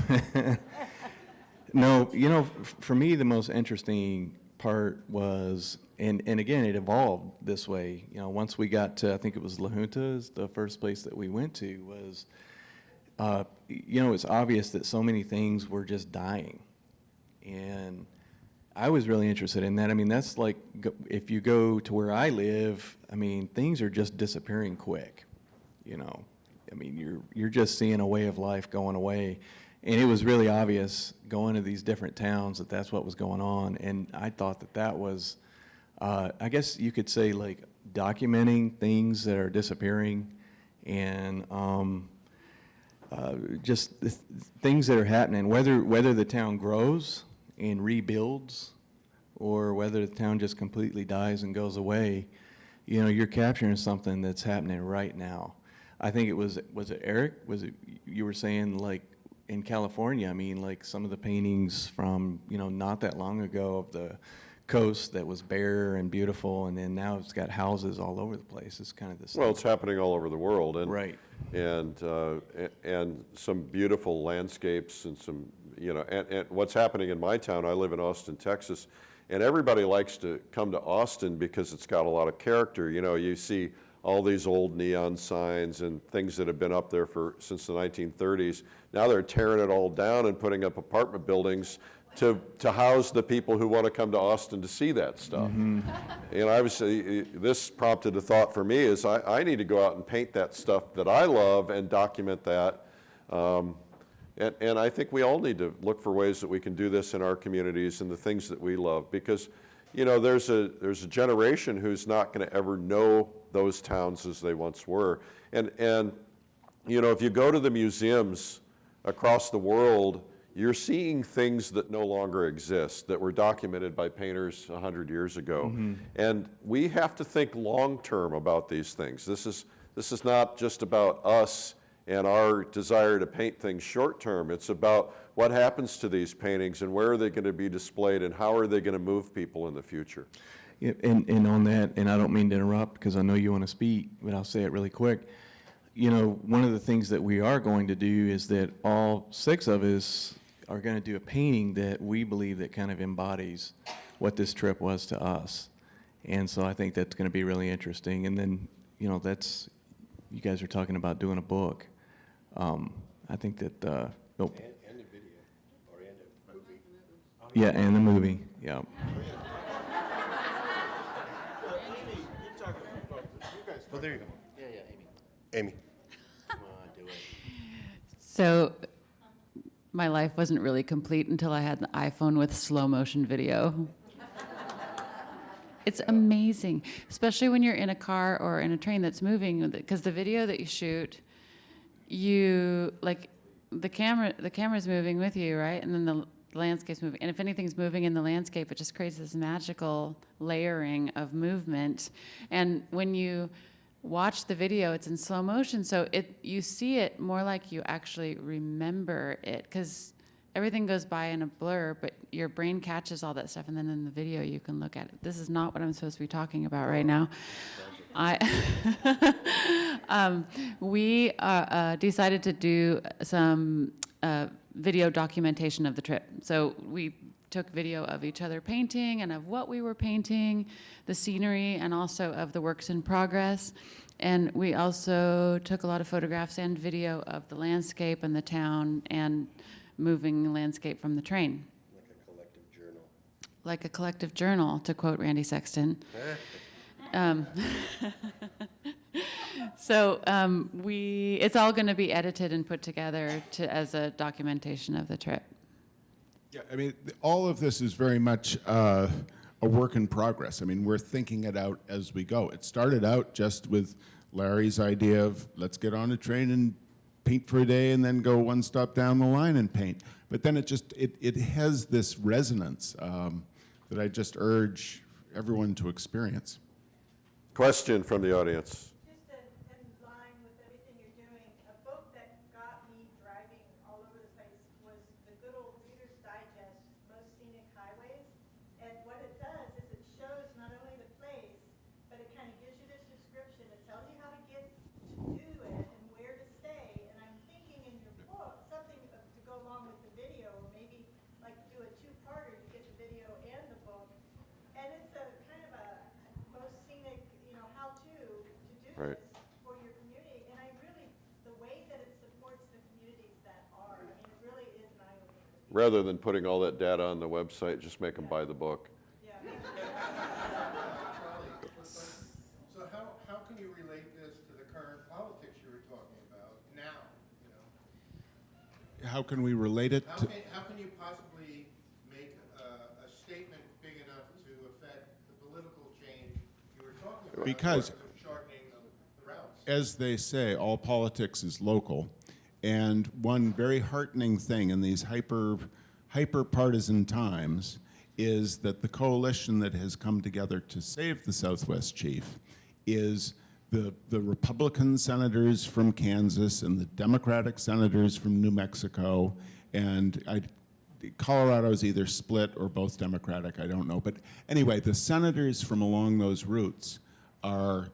No, you know, for me, the most interesting part was, and again, it evolved this way. You know, once we got to, I think it was La Junta, is the first place that we went to, was, you know, it's obvious that so many things were just dying. And I was really interested in that. I mean, that's like, if you go to where I live, I mean, things are just disappearing quick, you know. I mean, you're just seeing a way of life going away. And it was really obvious going to these different towns that that's what was going on. And I thought that that was, I guess you could say, like, documenting things that are disappearing, and just things that are happening, whether the town grows and rebuilds, or whether the town just completely dies and goes away. You know, you're capturing something that's happening right now. I think was it Eric? Was it, you were saying, like, in California, I mean, like some of the paintings from, you know, not that long ago of the coast that was bare and beautiful, and then now it's got houses all over the place. It's kind of the same. Well, it's happening all over the world, and Right. and some beautiful landscapes, and some, you know, and what's happening in my town. I live in Austin, Texas, and everybody likes to come to Austin because it's got a lot of character. You know, you see all these old neon signs and things that have been up there since the 1930s. Now they're tearing it all down and putting up apartment buildings to house the people who want to come to Austin to see that stuff. And this prompted a thought for me, is I need to go out and paint that stuff that I love and document that. And I think we all need to look for ways that we can do this in our communities and the things that we love, because, you know, there's a generation who's not going to ever know those towns as they once were. And you know, if you go to the museums across the world, you're seeing things that no longer exist, that were documented by painters 100 years ago. And we have to think long-term about these things. This is not just about us and our desire to paint things short-term. It's about what happens to these paintings, and where are they going to be displayed, and how are they going to move people in the future. Yeah, and on that, and I don't mean to interrupt because I know you want to speak, but I'll say it really quick. You know, one of the things that we are going to do is that all 6 of us are going to do a painting that we believe that kind of embodies what this trip was to us. And so I think that's going to be really interesting. And then, you know, you guys are talking about doing a book. I think that, And the video, or and the movie. yeah, and the movie, yeah. Well, there you go. Yeah, Amy. Come on, do it. So my life wasn't really complete until I had an iPhone with slow motion video. It's amazing, especially when you're in a car or in a train that's moving, because the video that you shoot, like the camera's moving with you, right? And then the landscape's moving. And if anything's moving in the landscape, it just creates this magical layering of movement. And when you watch the video, it's in slow motion, so you see it more like you actually remember it, because everything goes by in a blur, but your brain catches all that stuff, and then in the video you can look at it. This is not what I'm supposed to be talking about right now. We decided to do some video documentation of the trip. So we took video of each other painting and of what we were painting, the scenery, and also of the works in progress. And we also took a lot of photographs and video of the landscape and the town and moving landscape from the train. Like a collective journal. Like a collective journal, to quote Randy Sexton. So it's all going to be edited and put together as a documentation of the trip. Yeah, I mean, all of this is very much a work in progress. I mean, we're thinking it out as we go. It started out just with Larry's idea of let's get on a train and paint for a day and then go one stop down the line and paint. But then it has this resonance that I just urge everyone to experience. Question from the audience. Just in line with everything you're doing, a book that got me driving all over the place was the good old Reader's Digest, Most Scenic Highways. And what it does is it shows not only the place, but it kind of gives you this description. It tells you how to get to do it and where to stay. And I'm thinking in your book, something to go along with the video, or maybe like do a two-parter, you get the video and the book. And it's a kind of a most scenic, how-to do Right. this for your community. And I really, the way that it supports the communities that are, I mean, it really is an eye-opener. Rather than putting all that data on the website, just make them buy the book. Yeah. So how can you relate this to the current politics you were talking about now, How can we relate it to? How can you possibly make a statement big enough to affect the political change you were talking about? Because- Of shortening the routes. As they say, all politics is local. And one very heartening thing in these hyper-partisan times is that the coalition that has come together to save the Southwest Chief is the Republican senators from Kansas and the Democratic senators from New Mexico. And Colorado's either split or both Democratic, I don't know. But anyway, the senators from along those routes are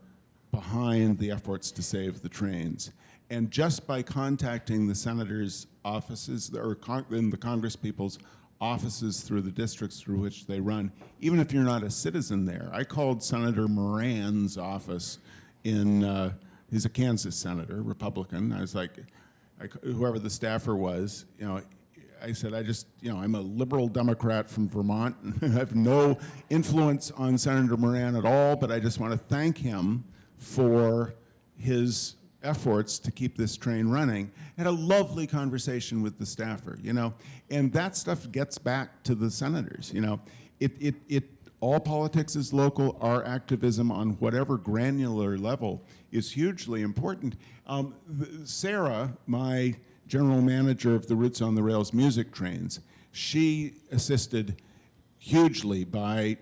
behind the efforts to save the trains. And just by contacting the senators' offices, or the Congress people's offices through the districts through which they run, even if you're not a citizen there. I called Senator Moran's office he's a Kansas senator, Republican. I was like, whoever the staffer was, I said, I'm a liberal Democrat from Vermont, and I have no influence on Senator Moran at all, but I just want to thank him for his efforts to keep this train running. Had a lovely conversation with the staffer, and that stuff gets back to the senators. All politics is local. Our activism on whatever granular level is hugely important. Sarah, my general manager of the Roots on the Rails music trains, she assisted hugely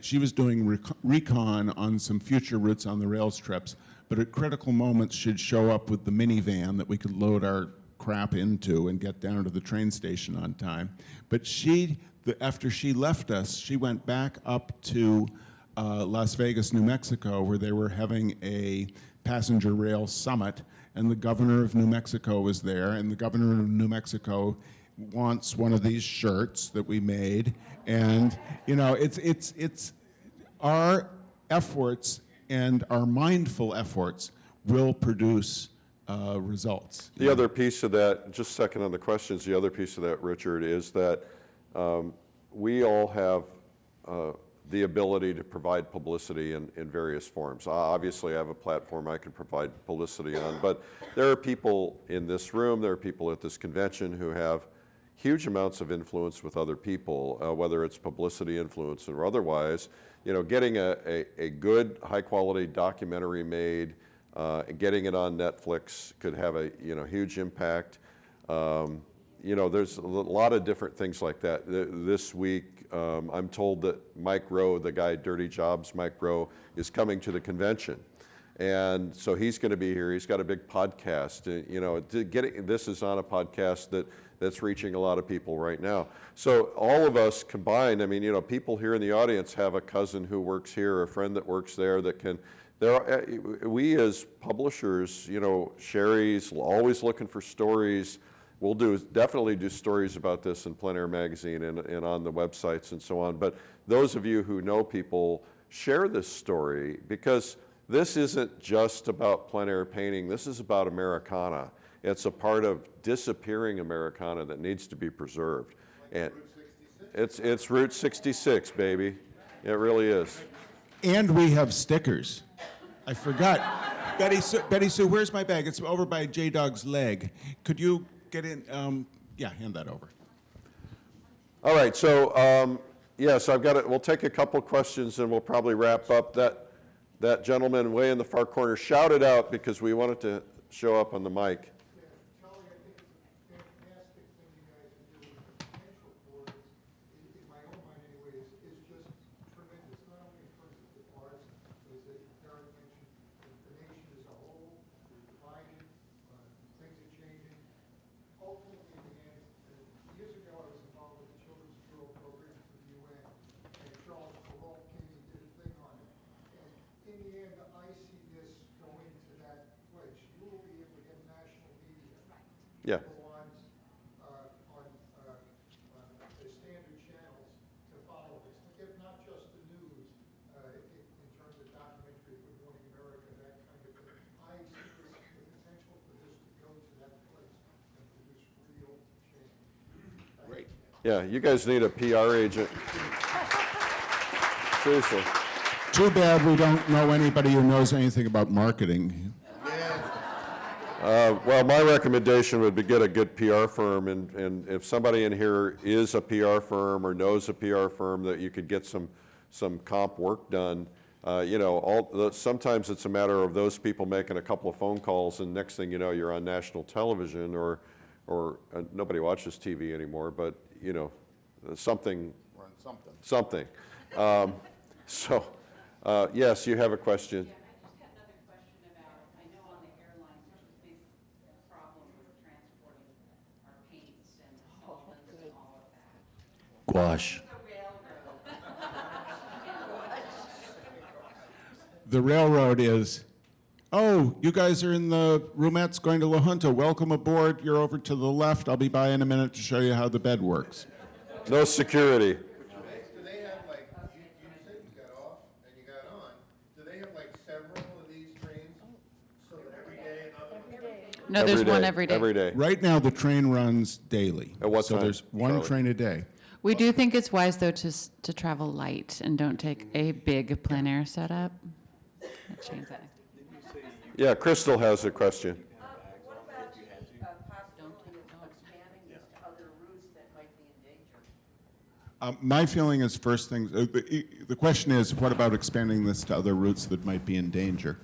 she was doing recon on some future Roots on the Rails trips, but at critical moments she'd show up with the minivan that we could load our crap into and get down to the train station on time. But after she left us, she went back up to Las Vegas, New Mexico, where they were having a passenger rail summit, and the governor of New Mexico was there, and the governor of New Mexico wants one of these shirts that we made, and it's our efforts and our mindful efforts will produce results. The other piece of that, just a second on the questions, the other piece of that, Richard, is that we all have the ability to provide publicity in various forms. Obviously, I have a platform I can provide publicity on, but there are people in this room, there are people at this convention who have huge amounts of influence with other people, whether it's publicity influence or otherwise. Getting a good, high-quality documentary made, getting it on Netflix could have a huge impact. There's a lot of different things like that. This week, I'm told that Mike Rowe, the guy Dirty Jobs, Mike Rowe, is coming to the convention. And so he's going to be here. He's got a big podcast. This is on a podcast that's reaching a lot of people right now. So all of us combined, people here in the audience have a cousin who works here, a friend that works there that can. We as publishers, Sherry's always looking for stories. We'll definitely do stories about this in PleinAir magazine and on the websites and so on. But those of you who know people, share this story, because this isn't just about plein air painting. This is about Americana. It's a part of disappearing Americana that needs to be preserved. And it's Route 66, baby. It really is. And we have stickers. I forgot. Betty Sue, where's my bag? It's over by J-Dog's leg. Could you get in? Hand that over. All right, so yes, I've got it. We'll take a couple questions and we'll probably wrap up. That gentleman way in the far corner shouted out because we wanted to show up on the mic. Charlie, I think it's a fantastic thing you guys are doing. The potential for it, in my own mind anyway, is just tremendous. Not only in terms of the arts, but as Eric mentioned, the nation as a whole, we're divided, things are changing. Ultimately, in the end, years ago I was involved with the Children's Bureau program for the UN, and Charles Perrault came and did a thing on it. And in the end, I see this going to that place. You will be able to get national media. Yeah. On the standard channels to follow this. If not just the news, in terms of documentary, Good Morning America, that kind of thing. I see the potential for this to go to that place and produce real change. Great. Yeah, you guys need a PR agent. Seriously. Too bad we don't know anybody who knows anything about marketing. Well, my recommendation would be get a good PR firm, and if somebody in here is a PR firm or knows a PR firm that you could get some comp work done, sometimes it's a matter of those people making a couple of phone calls, and next thing you know, you're on national television, or nobody watches TV anymore, but something. Something. Yes, you have a question. Yeah, I just had another question about, I know on the airlines, there's a big problem with transporting our paints and solvents and all of that. Gouache. The railroad. The railroad is, oh, you guys are in the roomettes going to La Junta. Welcome aboard. You're over to the left. I'll be by in a minute to show you how the bed works. No security. Do they have you said you got off and you got on. Do they have several of these trains? So that every day another one? No, there's one every day. Every day. Right now, the train runs daily. At what So time, there's one Charlie? train a day. We do think it's wise, though, to travel light and don't take a big plein air setup. Change that. Yeah, Crystal has a question. What about the possibility of expanding this to other routes that might be endangered? My feeling is first things, the question is, what about expanding this to other routes that might be in danger?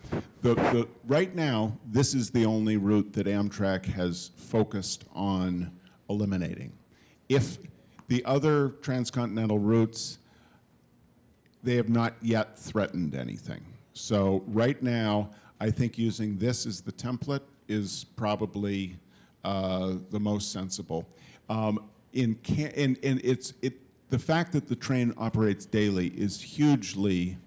Right now, this is the only route that Amtrak has focused on eliminating. If the other transcontinental routes, they have not yet threatened anything. So right now, I think using this as the template is probably the most sensible. The fact that the train operates daily is hugely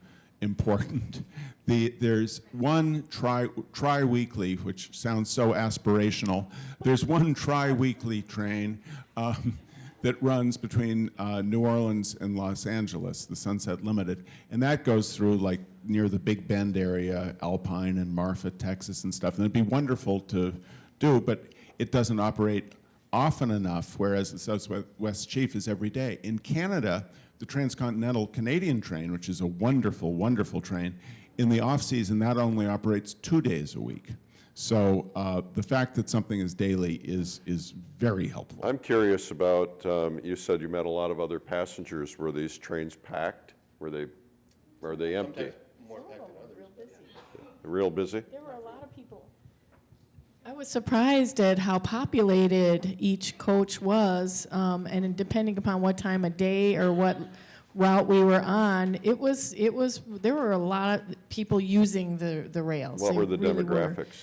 important. There's one tri-weekly, which sounds so aspirational. There's one tri-weekly train that runs between New Orleans and Los Angeles, the Sunset Limited, and that goes through near the Big Bend area, Alpine and Marfa, Texas and stuff. And it'd be wonderful to do, but it doesn't operate often enough, whereas the Southwest Chief is every day. In Canada, the transcontinental Canadian train, which is a wonderful, wonderful train, in the off-season, that only operates 2 days a week. So the fact that something is daily is very helpful. I'm curious about, you said you met a lot of other passengers. Were these trains packed? Were they empty? More packed than others. Real busy? There were a lot of people. I was surprised at how populated each coach was, and depending upon what time of day or what route we were on, there were a lot of people using the rails. What They were the really demographics?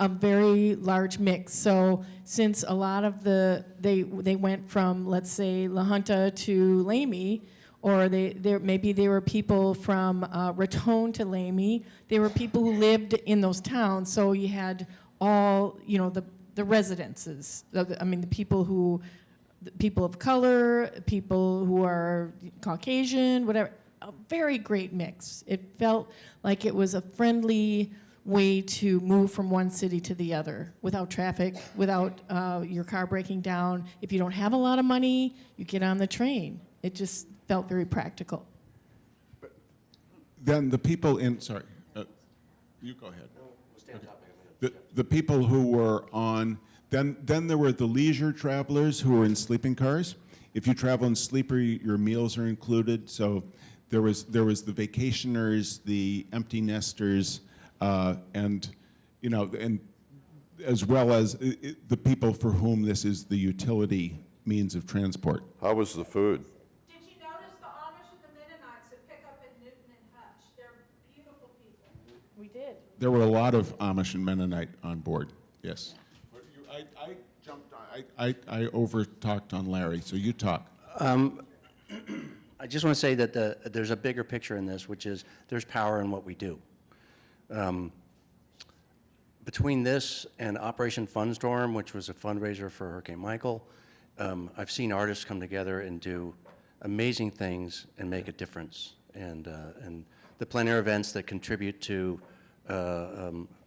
A very large mix. So since a lot of they went from, let's say, La Junta to Lamey, or maybe they were people from Raton to Lamey. They were people who lived in those towns. So you had all, the residences. The people of color, people who are Caucasian, whatever. A very great mix. It felt like it was a friendly way to move from one city to the other without traffic, without your car breaking down. If you don't have a lot of money, you get on the train. It just felt very practical. Then the people sorry, you go ahead. The people who were on, then there were the leisure travelers who were in sleeping cars. If you travel in sleeper, your meals are included. So there was the vacationers, the empty nesters, and as well as the people for whom this is the utility means of transport. How was the food? Did you notice the Amish and the Mennonites that pick up in Newton and Hutch? They're beautiful people. We did. There were a lot of Amish and Mennonite on board, yes. I jumped on, I over-talked on Larry, so you talk. I just want to say that there's a bigger picture in this, which is there's power in what we do. Between this and Operation Fundstorm, which was a fundraiser for Hurricane Michael, I've seen artists come together and do amazing things and make a difference. And the PleinAir events that contribute to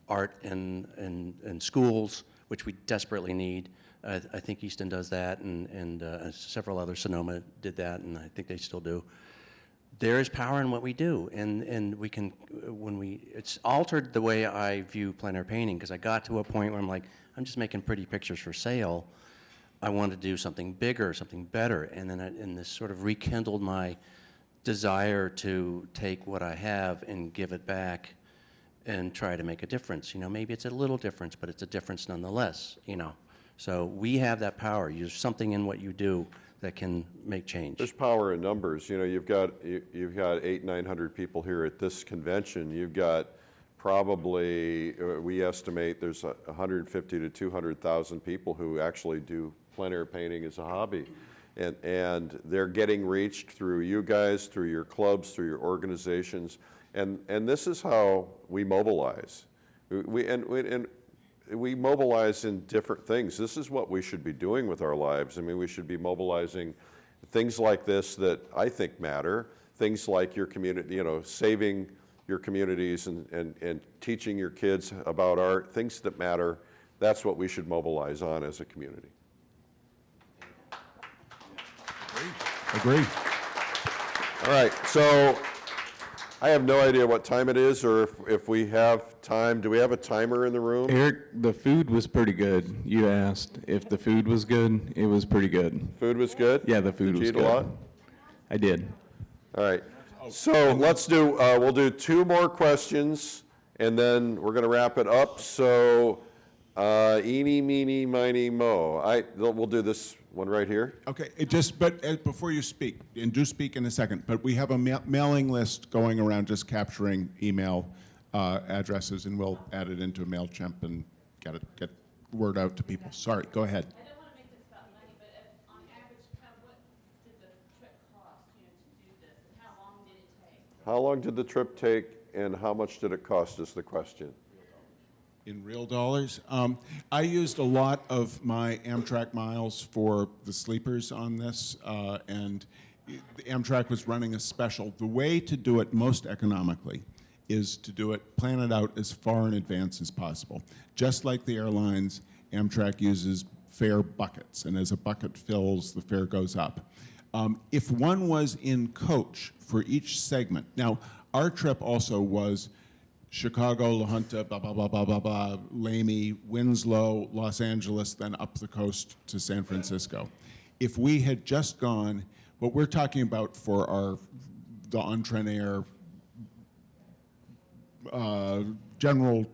art in schools, which we desperately need. I think Easton does that, and several others, Sonoma did that, and I think they still do. There is power in what we do, and we can, it's altered the way I view PleinAir painting, because I got to a point where I'm like, I'm just making pretty pictures for sale. I wanted to do something bigger, something better, and then this sort of rekindled my desire to take what I have and give it back and try to make a difference. Maybe it's a little difference, but it's a difference nonetheless, So we have that power. There's something in what you do that can make change. There's power in numbers. You've got 800-900 people here at this convention. You've got probably, we estimate there's 150 to 200,000 people who actually do PleinAir painting as a hobby. And they're getting reached through you guys, through your clubs, through your organizations. And this is how we mobilize. We mobilize in different things. This is what we should be doing with our lives. We should be mobilizing things like this that I think matter, things like your community, saving your communities and teaching your kids about art, things that matter. That's what we should mobilize on as a community. Agree. All right, so I have no idea what time it is, or if we have time. Do we have a timer in the room? Eric, the food was pretty good. You asked if the food was good. It was pretty good. Food was good? Yeah, the food Did you was eat good. a lot? I did. All right. So let's do, we'll do 2 more questions, and then we're going to wrap it up. So eeny, meeny, miny, mo. We'll do this one right here. Okay, but before you speak, and do speak in a second, but we have a mailing list going around just capturing email addresses, and we'll add it into a MailChimp and get word out to people. Sorry, go ahead. I don't want to make this about money, but on average, what did the trip cost, to do this, and how long did it take? How long did the trip take, and how much did it cost is the question. In real dollars? I used a lot of my Amtrak miles for the sleepers on this, and the Amtrak was running a special. The way to do it most economically is to plan it out as far in advance as possible. Just like the airlines, Amtrak uses fare buckets, and as a bucket fills, the fare goes up. If one was in coach for each segment, now our trip also was Chicago, La Junta, blah, blah, blah, blah, blah, blah, Lamey, Winslow, Los Angeles, then up the coast to San Francisco. If we had just gone, what we're talking about for the PleinAir general,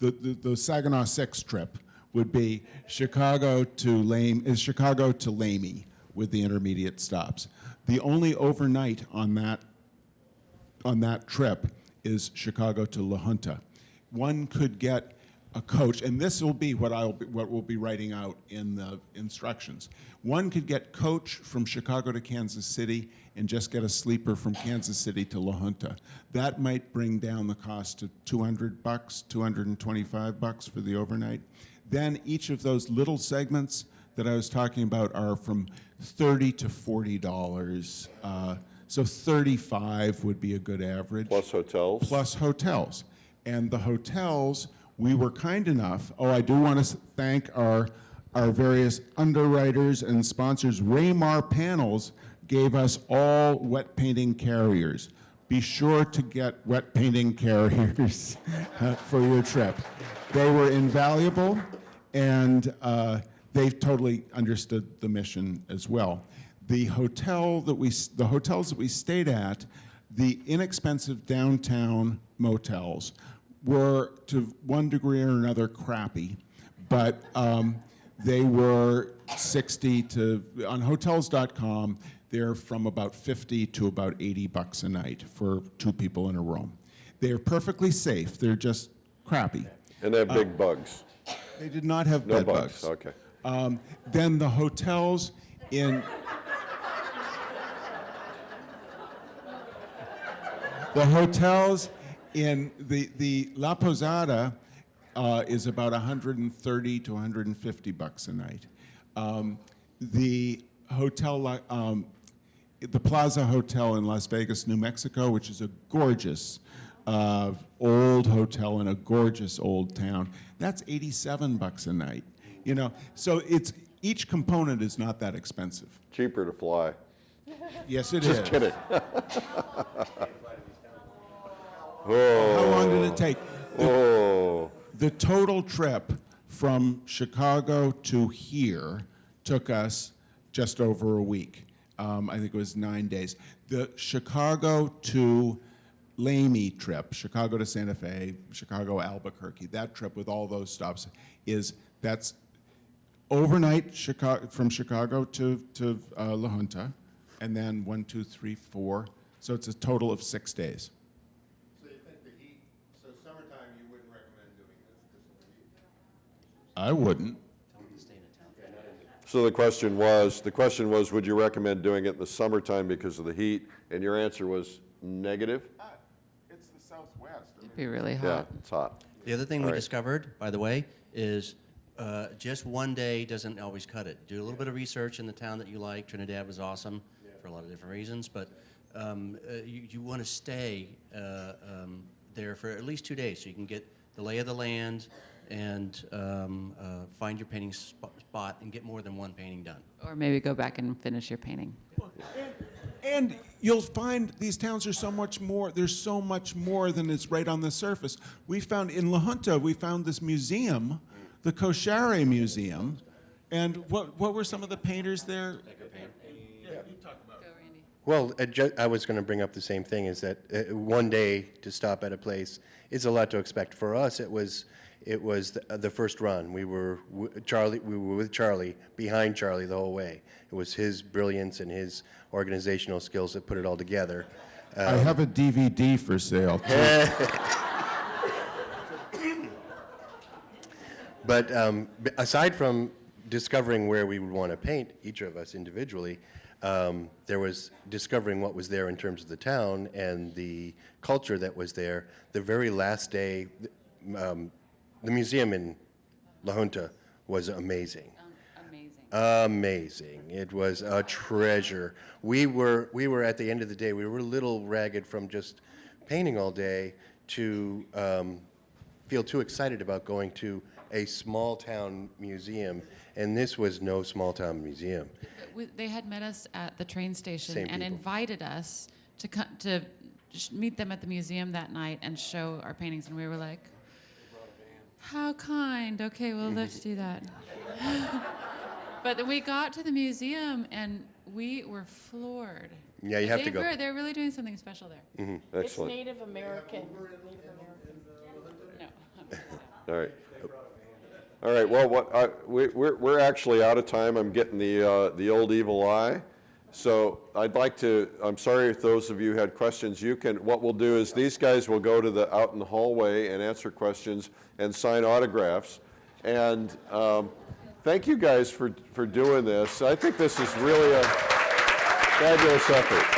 the Saginaw 6 trip would be Chicago to Lamey with the intermediate stops. The only overnight on that on that trip is Chicago to La Junta. One could get a coach, and this will be what we'll be writing out in the instructions. One could get coach from Chicago to Kansas City and just get a sleeper from Kansas City to La Junta. That might bring down the cost to $200, $225 for the overnight. Then each of those little segments that I was talking about are from $30 to $40. So 35 would be a good average. Plus hotels? Plus hotels. And the hotels, we were kind enough, I do want to thank our various underwriters and sponsors. Raymar Panels gave us all wet painting carriers. Be sure to get wet painting carriers for your trip. They were invaluable, and they totally understood the mission as well. The hotels that we stayed at, the inexpensive downtown motels, were to one degree or another crappy, but they were 60 to, on hotels.com, they're from about 50 to about $80 a night for 2 people in a room. They're perfectly safe, they're just crappy. And they have big bugs? They did not have No bed bugs, bugs. okay. Then the hotels in the La Posada is about $130 to $150 a night. The hotel, the Plaza Hotel in Las Vegas, New Mexico, which is a gorgeous old hotel in a gorgeous old town, that's $87 a night. You know, so each component is not that expensive. Cheaper to fly. Yes, it is. Just kidding. How long did it take? Oh. The total trip from Chicago to here took us just over a week. I think it was 9 days. The Chicago to Aimee trip, Chicago to Santa Fe, Chicago Albuquerque, that trip with all those stops that's overnight from Chicago to La Junta, and then 1, 2, 3, 4. So it's a total of 6 days. So you think the heat, so summertime you wouldn't recommend doing this because of the heat? I wouldn't. So the question was, would you recommend doing it in the summertime because of the heat? And your answer was negative? It's the Southwest. It'd be really Yeah, hot. it's hot. The other thing All we right. discovered, by the way, is just one day doesn't always cut it. Do a little bit of research in the town that you like. Trinidad was awesome for a lot of different reasons, but you want to stay there for at least 2 days so you can get the lay of the land and find your painting spot and get more than one painting done. Or maybe go back and finish your painting. And you'll find these towns are so much more, there's so much more than is right on the surface. We found in La Junta, we found this museum, the Koshare Museum, and what were some of the painters there? Well, I was going to bring up the same thing, is that one day to stop at a place is a lot to expect. For us, it was the first run. We were with Charlie, behind Charlie the whole way. It was his brilliance and his organizational skills that put it all together. I have a DVD for sale, too. But aside from discovering where we would want to paint, each of us individually, there was discovering what was there in terms of the town and the culture that was there. The very last day, the museum in La Junta was amazing. Amazing. It was a treasure. We were at the end of the day, we were a little ragged from just painting all day to feel too excited about going to a small town museum, and this was no small town museum. They had met us at the train station Same and people. invited us to meet them at the museum that night and show our paintings, and we were like, how kind. Okay, well, let's do that. But then we got to the museum, and we were floored. Yeah, you have to go. They're really doing something special there. It's Excellent. Native American. No. All right. All right. Well, we're actually out of time. I'm getting the old evil eye, So I'd like to, I'm sorry if those of you had questions. What we'll do is these guys will go to out in the hallway and answer questions and sign autographs. And thank you guys for doing this. I think this is really a fabulous effort.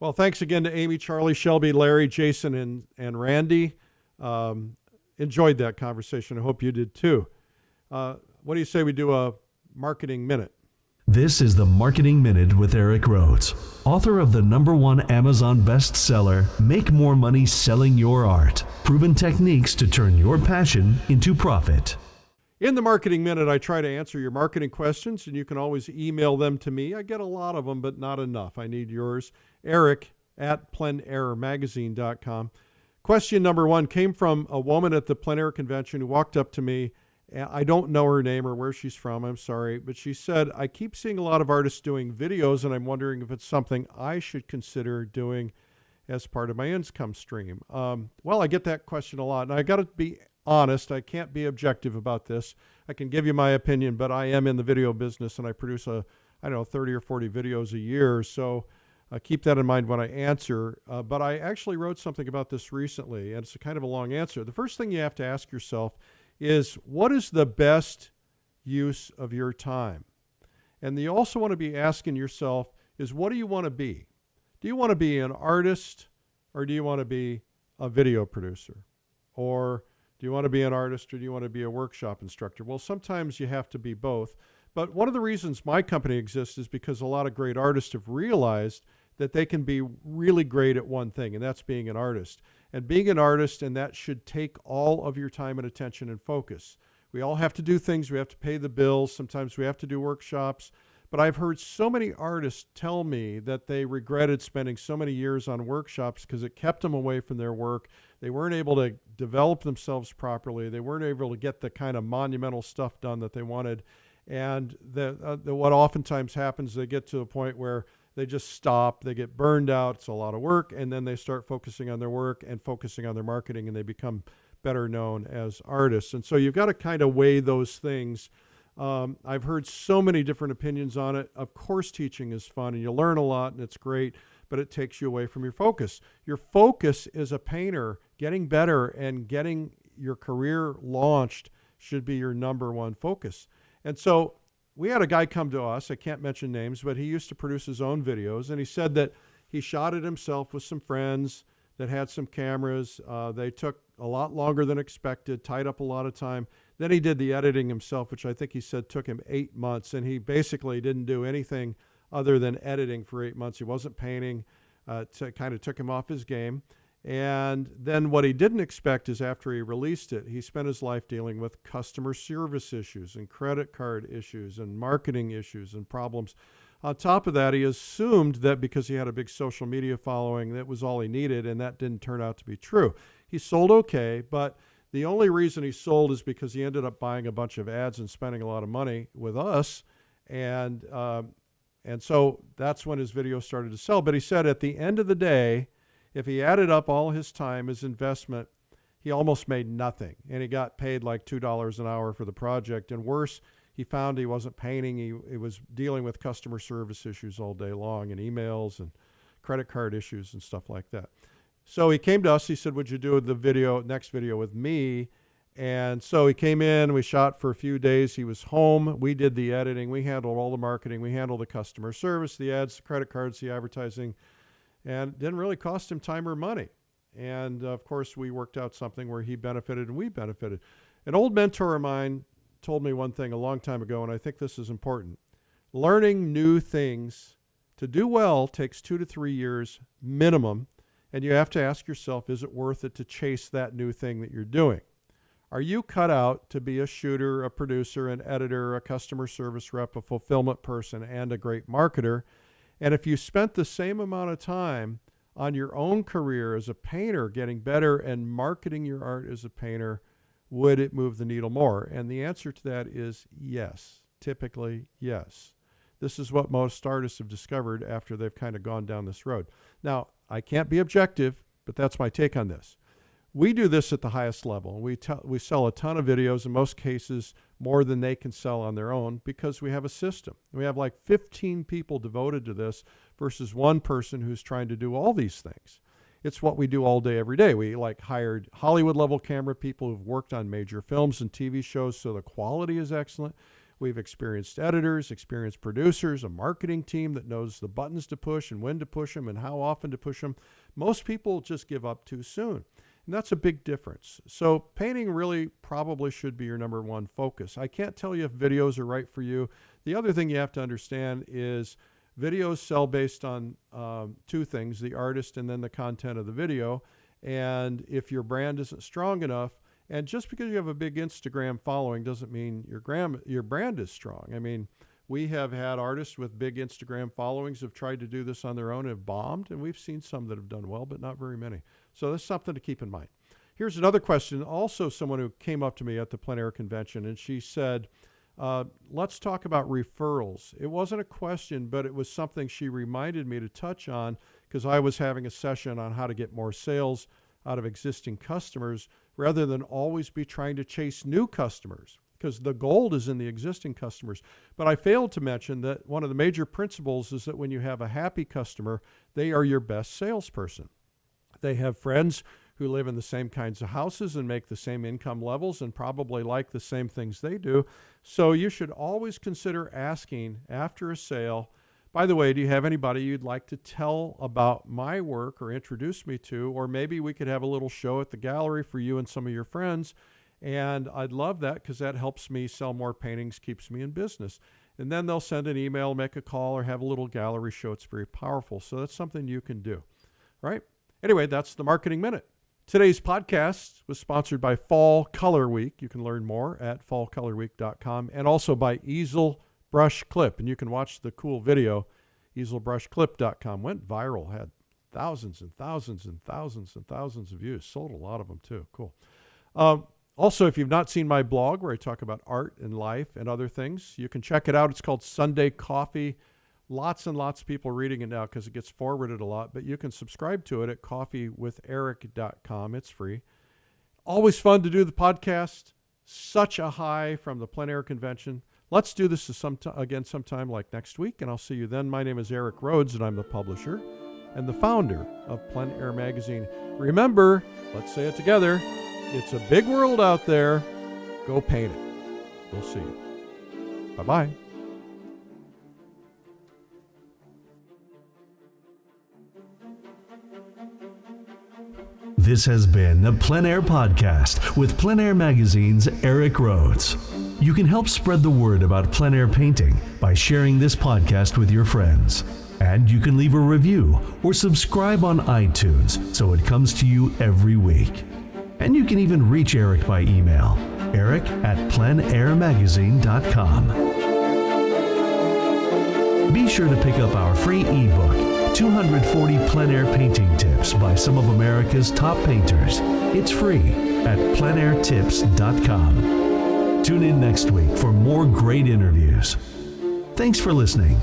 Well, thanks again to Aimee, Charlie, Shelby, Larry, Jason, and Randy. Enjoyed that conversation. I hope you did too. What do you say we do a marketing minute? This is the Marketing Minute with Eric Rhoads, author of the #1 Amazon bestseller, Make More Money Selling Your Art, Proven Techniques to Turn Your Passion into Profit. In the Marketing Minute, I try to answer your marketing questions, and you can always email them to me. I get a lot of them, but not enough. I need yours. Eric@PleinAirMagazine.com. Question number 1 came from a woman at the PleinAir convention who walked up to me. I don't know her name or where she's from, I'm sorry, but she said, I keep seeing a lot of artists doing videos, and I'm wondering if it's something I should consider doing as part of my income stream. Well, I get that question a lot, and I got to be honest, I can't be objective about this. I can give you my opinion, but I am in the video business, and I produce 30 or 40 videos a year, so keep that in mind when I answer. But I actually wrote something about this recently, and it's a kind of a long answer. The first thing you have to ask yourself is, what is the best use of your time? And you also want to be asking yourself is, what do you want to be? Do you want to be an artist, or do you want to be a video producer? Or do you want to be an artist, or do you want to be a workshop instructor? Well, sometimes you have to be both. But one of the reasons my company exists is because a lot of great artists have realized that they can be really great at one thing, and that's being an artist. And being an artist, and that should take all of your time and attention and focus. We all have to do things. We have to pay the bills. Sometimes we have to do workshops. But I've heard so many artists tell me that they regretted spending so many years on workshops because it kept them away from their work. They weren't able to develop themselves properly. They weren't able to get the kind of monumental stuff done that they wanted. And what oftentimes happens, they get to a point where they just stop, they get burned out, it's a lot of work, and then they start focusing on their work and focusing on their marketing, and they become better known as artists. And so you've got to kind of weigh those things. I've heard so many different opinions on it. Of course, teaching is fun, and you learn a lot, and it's great, but it takes you away from your focus. Your focus as a painter, getting better and getting your career launched should be your #1 focus. And so we had a guy come to us, I can't mention names, but he used to produce his own videos, and he said that he shot it himself with some friends that had some cameras. They took a lot longer than expected, tied up a lot of time. Then he did the editing himself, which I think he said took him 8 months, and he basically didn't do anything other than editing for 8 months. He wasn't painting. It kind of took him off his game. And then what he didn't expect is after he released it, he spent his life dealing with customer service issues and credit card issues and marketing issues and problems. On top of that, he assumed that because he had a big social media following, that was all he needed, and that didn't turn out to be true. He sold okay, but the only reason he sold is because he ended up buying a bunch of ads and spending a lot of money with us, and so that's when his video started to sell. But he said at the end of the day, if he added up all his time, his investment, he almost made nothing. And he got paid like $2 an hour for the project. And worse, he found he wasn't painting. He was dealing with customer service issues all day long, and emails and credit card issues and stuff like that. So he came to us. He said, would you do the next video with me? And so he came in. We shot for a few days. He was home. We did the editing. We handled all the marketing. We handled the customer service, the ads, the credit cards, the advertising. And it didn't really cost him time or money. And of course, we worked out something where he benefited and we benefited. An old mentor of mine told me one thing a long time ago, and I think this is important. Learning new things to do well takes 2 to 3 years minimum. And you have to ask yourself, is it worth it to chase that new thing that you're doing? Are you cut out to be a shooter, a producer, an editor, a customer service rep, a fulfillment person, and a great marketer? And if you spent the same amount of time on your own career as a painter, getting better and marketing your art as a painter, would it move the needle more? And the answer to that is yes, typically yes. This is what most artists have discovered after they've kind of gone down this road. Now, I can't be objective, but that's my take on this. we do this at the highest level. We sell a ton of videos, in most cases more than they can sell on their own, because we have a system. We have like 15 people devoted to this versus one person who's trying to do all these things. It's what we do all day, every day. We hired Hollywood level camera people who've worked on major films and TV shows, so the quality is excellent. We've experienced editors, experienced producers, a marketing team that knows the buttons to push and when to push them and how often to push them. Most people just give up too soon. And that's a big difference. So painting really probably should be your number one focus. I can't tell you if videos are right for you. The other thing you have to understand is videos sell based on two things, the artist and then the content of the video. And if your brand isn't strong enough, and just because you have a big Instagram following doesn't mean your brand is strong. I mean, we have had artists with big Instagram followings have tried to do this on their own and have bombed, and we've seen some that have done well, but not very many. So that's something to keep in mind. Here's another question. Also, someone who came up to me at the PleinAir convention, and she said, let's talk about referrals. It wasn't a question, but it was something she reminded me to touch on because I was having a session on how to get more sales out of existing customers rather than always be trying to chase new customers, because the gold is in the existing customers. But I failed to mention that one of the major principles is that when you have a happy customer, they are your best salesperson. They have friends who live in the same kinds of houses and make the same income levels and probably like the same things they do. So you should always consider asking after a sale, by the way, do you have anybody you'd like to tell about my work or introduce me to? Or maybe we could have a little show at the gallery for you and some of your friends. And I'd love that because that helps me sell more paintings, keeps me in business. And then they'll send an email, make a call, or have a little gallery show. It's very powerful. So that's something you can do, right? Anyway, that's the Marketing Minute. Today's podcast was sponsored by Fall Color Week. You can learn more at fallcolorweek.com, and also by Easel Brush Clip. And you can watch the cool video, easelbrushclip.com. Went viral, had thousands and thousands and thousands and thousands of views. Sold a lot of them too. Cool. Also, if you've not seen my blog where I talk about art and life and other things, you can check it out. It's called Sunday Coffee. Lots and lots of people reading it now because it gets forwarded a lot, but you can subscribe to it at coffeewitheric.com. It's free. Always fun to do the podcast. Such a high from the PleinAir convention. Let's do this again sometime like next week, and I'll see you then. My name is Eric Rhoads, and I'm the publisher and the founder of PleinAir magazine. Remember, let's say it together, it's a big world out there. Go paint it. We'll see you. Bye-bye. This has been the PleinAir Podcast with PleinAir Magazine's Eric Rhoads. You can help spread the word about PleinAir painting by sharing this podcast with your friends. And you can leave a review or subscribe on iTunes so it comes to you every week. And you can even reach Eric by email, eric@pleinairmagazine.com. Be sure to pick up our free ebook, 240 PleinAir painting tips by some of America's top painters. It's free at pleinairtips.com. Tune in next week for more great interviews. Thanks for listening.